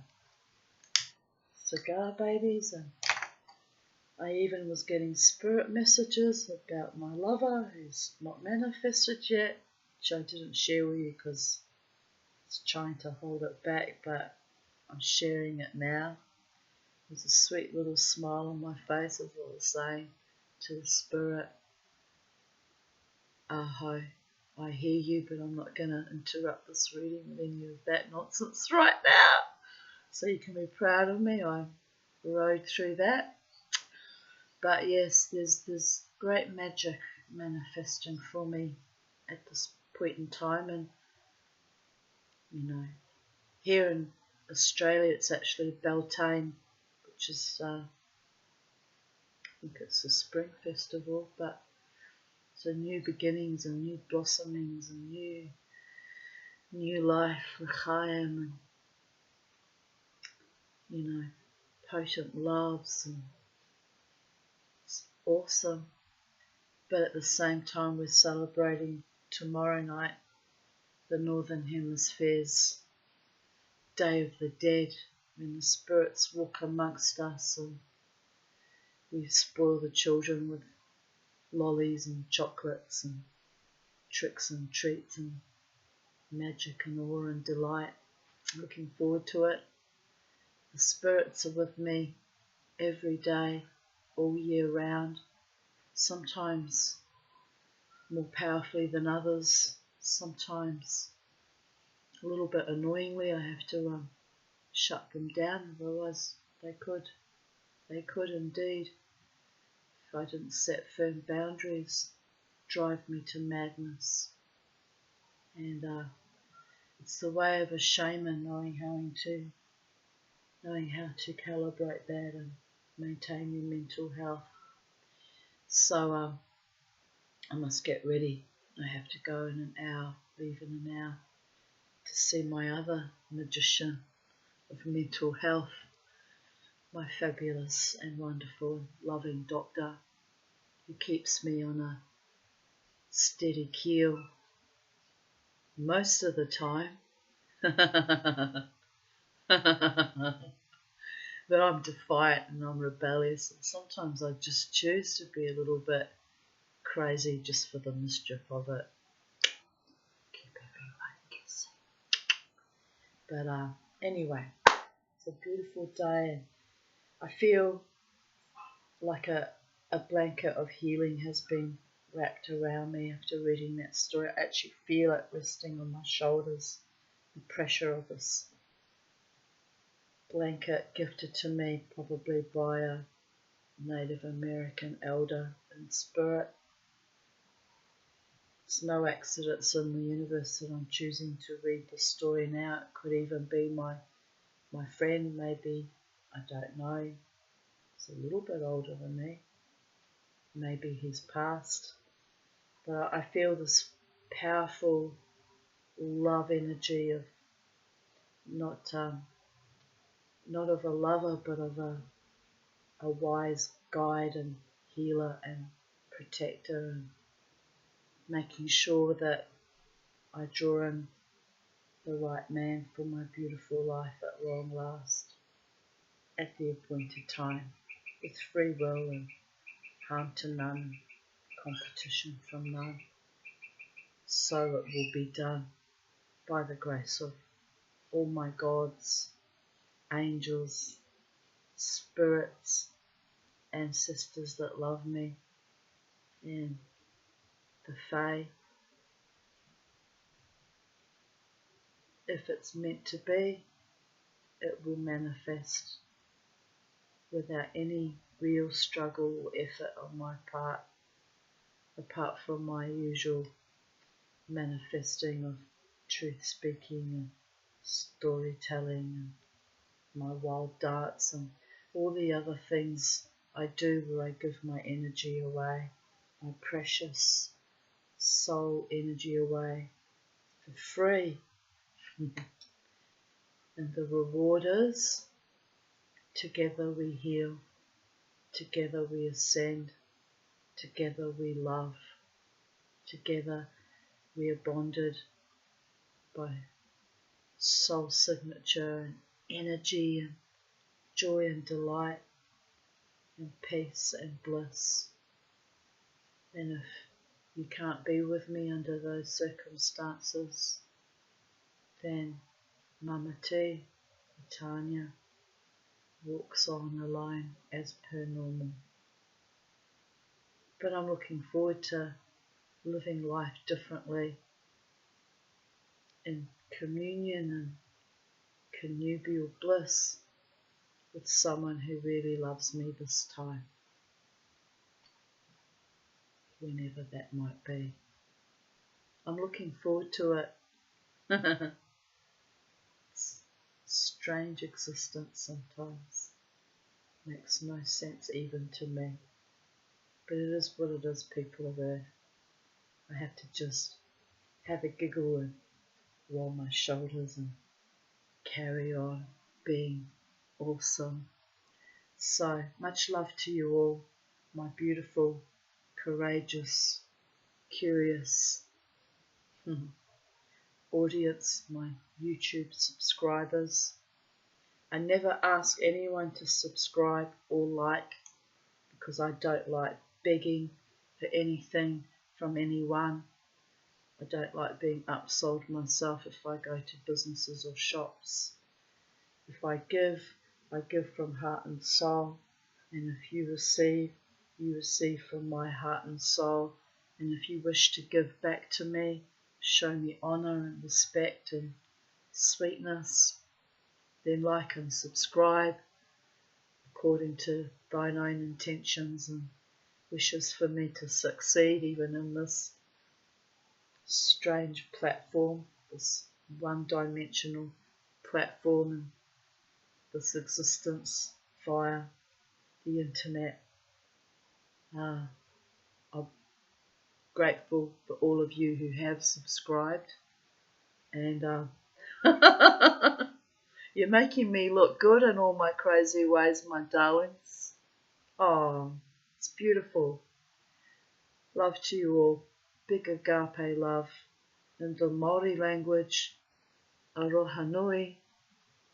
cigar, babies, and I even was getting spirit messages about my lover who's not manifested yet, which I didn't share with you because I was trying to hold it back, but I'm sharing it now. There's a sweet little smile on my face as I was saying to the spirit, Aho, I hear you, but I'm not going to interrupt this reading with any of that nonsense right now. So you can be proud of me. I rode through that. But yes, there's great magic manifesting for me at this point in time. And, you know, here in Australia it's actually Beltane, which is, I think it's a spring festival, but so new beginnings and new blossomings and new life, l'chaim, and, you know, potent loves, and it's awesome. But at the same time we're celebrating tomorrow night the Northern Hemisphere's Day of the Dead, when the spirits walk amongst us and we spoil the children with lollies and chocolates and tricks and treats and magic and awe and delight. I'm looking forward to it. The spirits are with me every day, all year round, sometimes more powerfully than others, sometimes a little bit annoyingly. I have to shut them down, otherwise they could indeed, if I didn't set firm boundaries, drive me to madness. And it's the way of a shaman, knowing how to calibrate that and maintain your mental health. So I must get ready. I have to go in an hour, leave in an hour, to see my other magician of mental health, my fabulous and wonderful and loving doctor who keeps me on a steady keel most of the time. But I'm defiant and I'm rebellious, and sometimes I just choose to be a little bit crazy just for the mischief of it. Keep everyone guessing. But anyway, it's a beautiful day, and I feel like a blanket of healing has been wrapped around me after reading that story. I actually feel it resting on my shoulders, the pressure of this blanket gifted to me probably by a Native American elder in spirit. It's no accidents in the universe that I'm choosing to read the story now. It could even be my friend, maybe, I don't know. He's a little bit older than me. Maybe he's passed. But I feel this powerful love energy of not of a lover, but of a wise guide and healer and protector, and making sure that I draw in the right man for my beautiful life at long last, at the appointed time, with free will and harm to none, competition from none. So it will be done by the grace of all my gods, angels, spirits, ancestors that love me, and the Fae. If it's meant to be, it will manifest without any real struggle or effort on my part, apart from my usual manifesting of truth speaking and storytelling and my wild darts and all the other things I do where I give my energy away, my precious soul energy away for free. And the reward is, together we heal, together we ascend, together we love, together we are bonded by soul signature and energy and joy and delight and peace and bliss. And if you can't be with me under those circumstances, then Mama T, Tanya, walks on alone as per normal. But I'm looking forward to living life differently in communion and connubial bliss with someone who really loves me this time, whenever that might be. I'm looking forward to it. It's strange existence sometimes. Makes no sense even to me. But it is what it is, people of Earth. I have to just have a giggle and roll my shoulders and carry on being awesome. So, much love to you all, my beautiful, courageous, curious audience, my YouTube subscribers. I never ask anyone to subscribe or like because I don't like begging for anything from anyone. I don't like being upsold myself if I go to businesses or shops. If I give from heart and soul, and if you receive from my heart and soul. And if you wish to give back to me, show me honour and respect and sweetness, then like and subscribe according to thine own intentions and wishes for me to succeed even in this strange platform, this one-dimensional platform and this existence via the internet. I'm grateful for all of you who have subscribed, and you're making me look good in all my crazy ways, my darlings. Oh, it's beautiful. Love to you all. Big agape love. In the Māori language, aroha nui.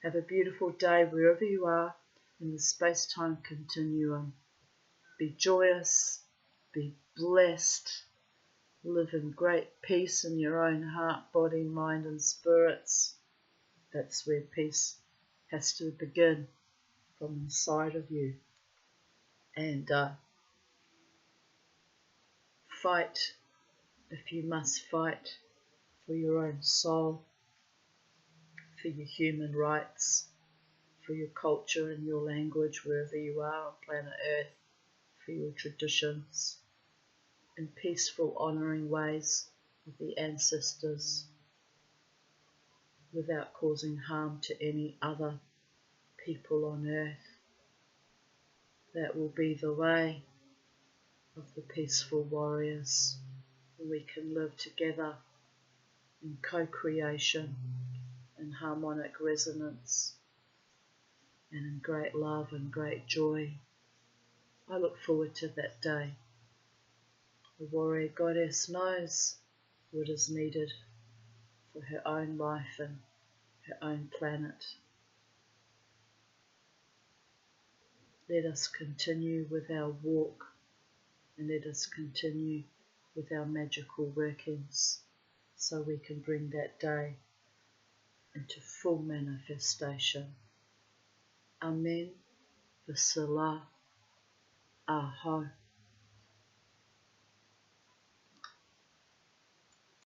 Have a beautiful day wherever you are in the space-time continuum. Be joyous, be blessed, live in great peace in your own heart, body, mind and spirits. That's where peace has to begin, from inside of you. And fight, if you must fight, for your own soul, for your human rights, for your culture and your language wherever you are on planet Earth, for your traditions, in peaceful, honouring ways of the ancestors, without causing harm to any other people on Earth. That will be the way of the peaceful warriors. and we can live together in co-creation, in harmonic resonance, and in great love and great joy. I look forward to that day. The warrior goddess knows what is needed for her own life and her own planet. Let us continue with our walk, and let us continue with our magical workings so we can bring that day into full manifestation. Amen. Vasila. Aho.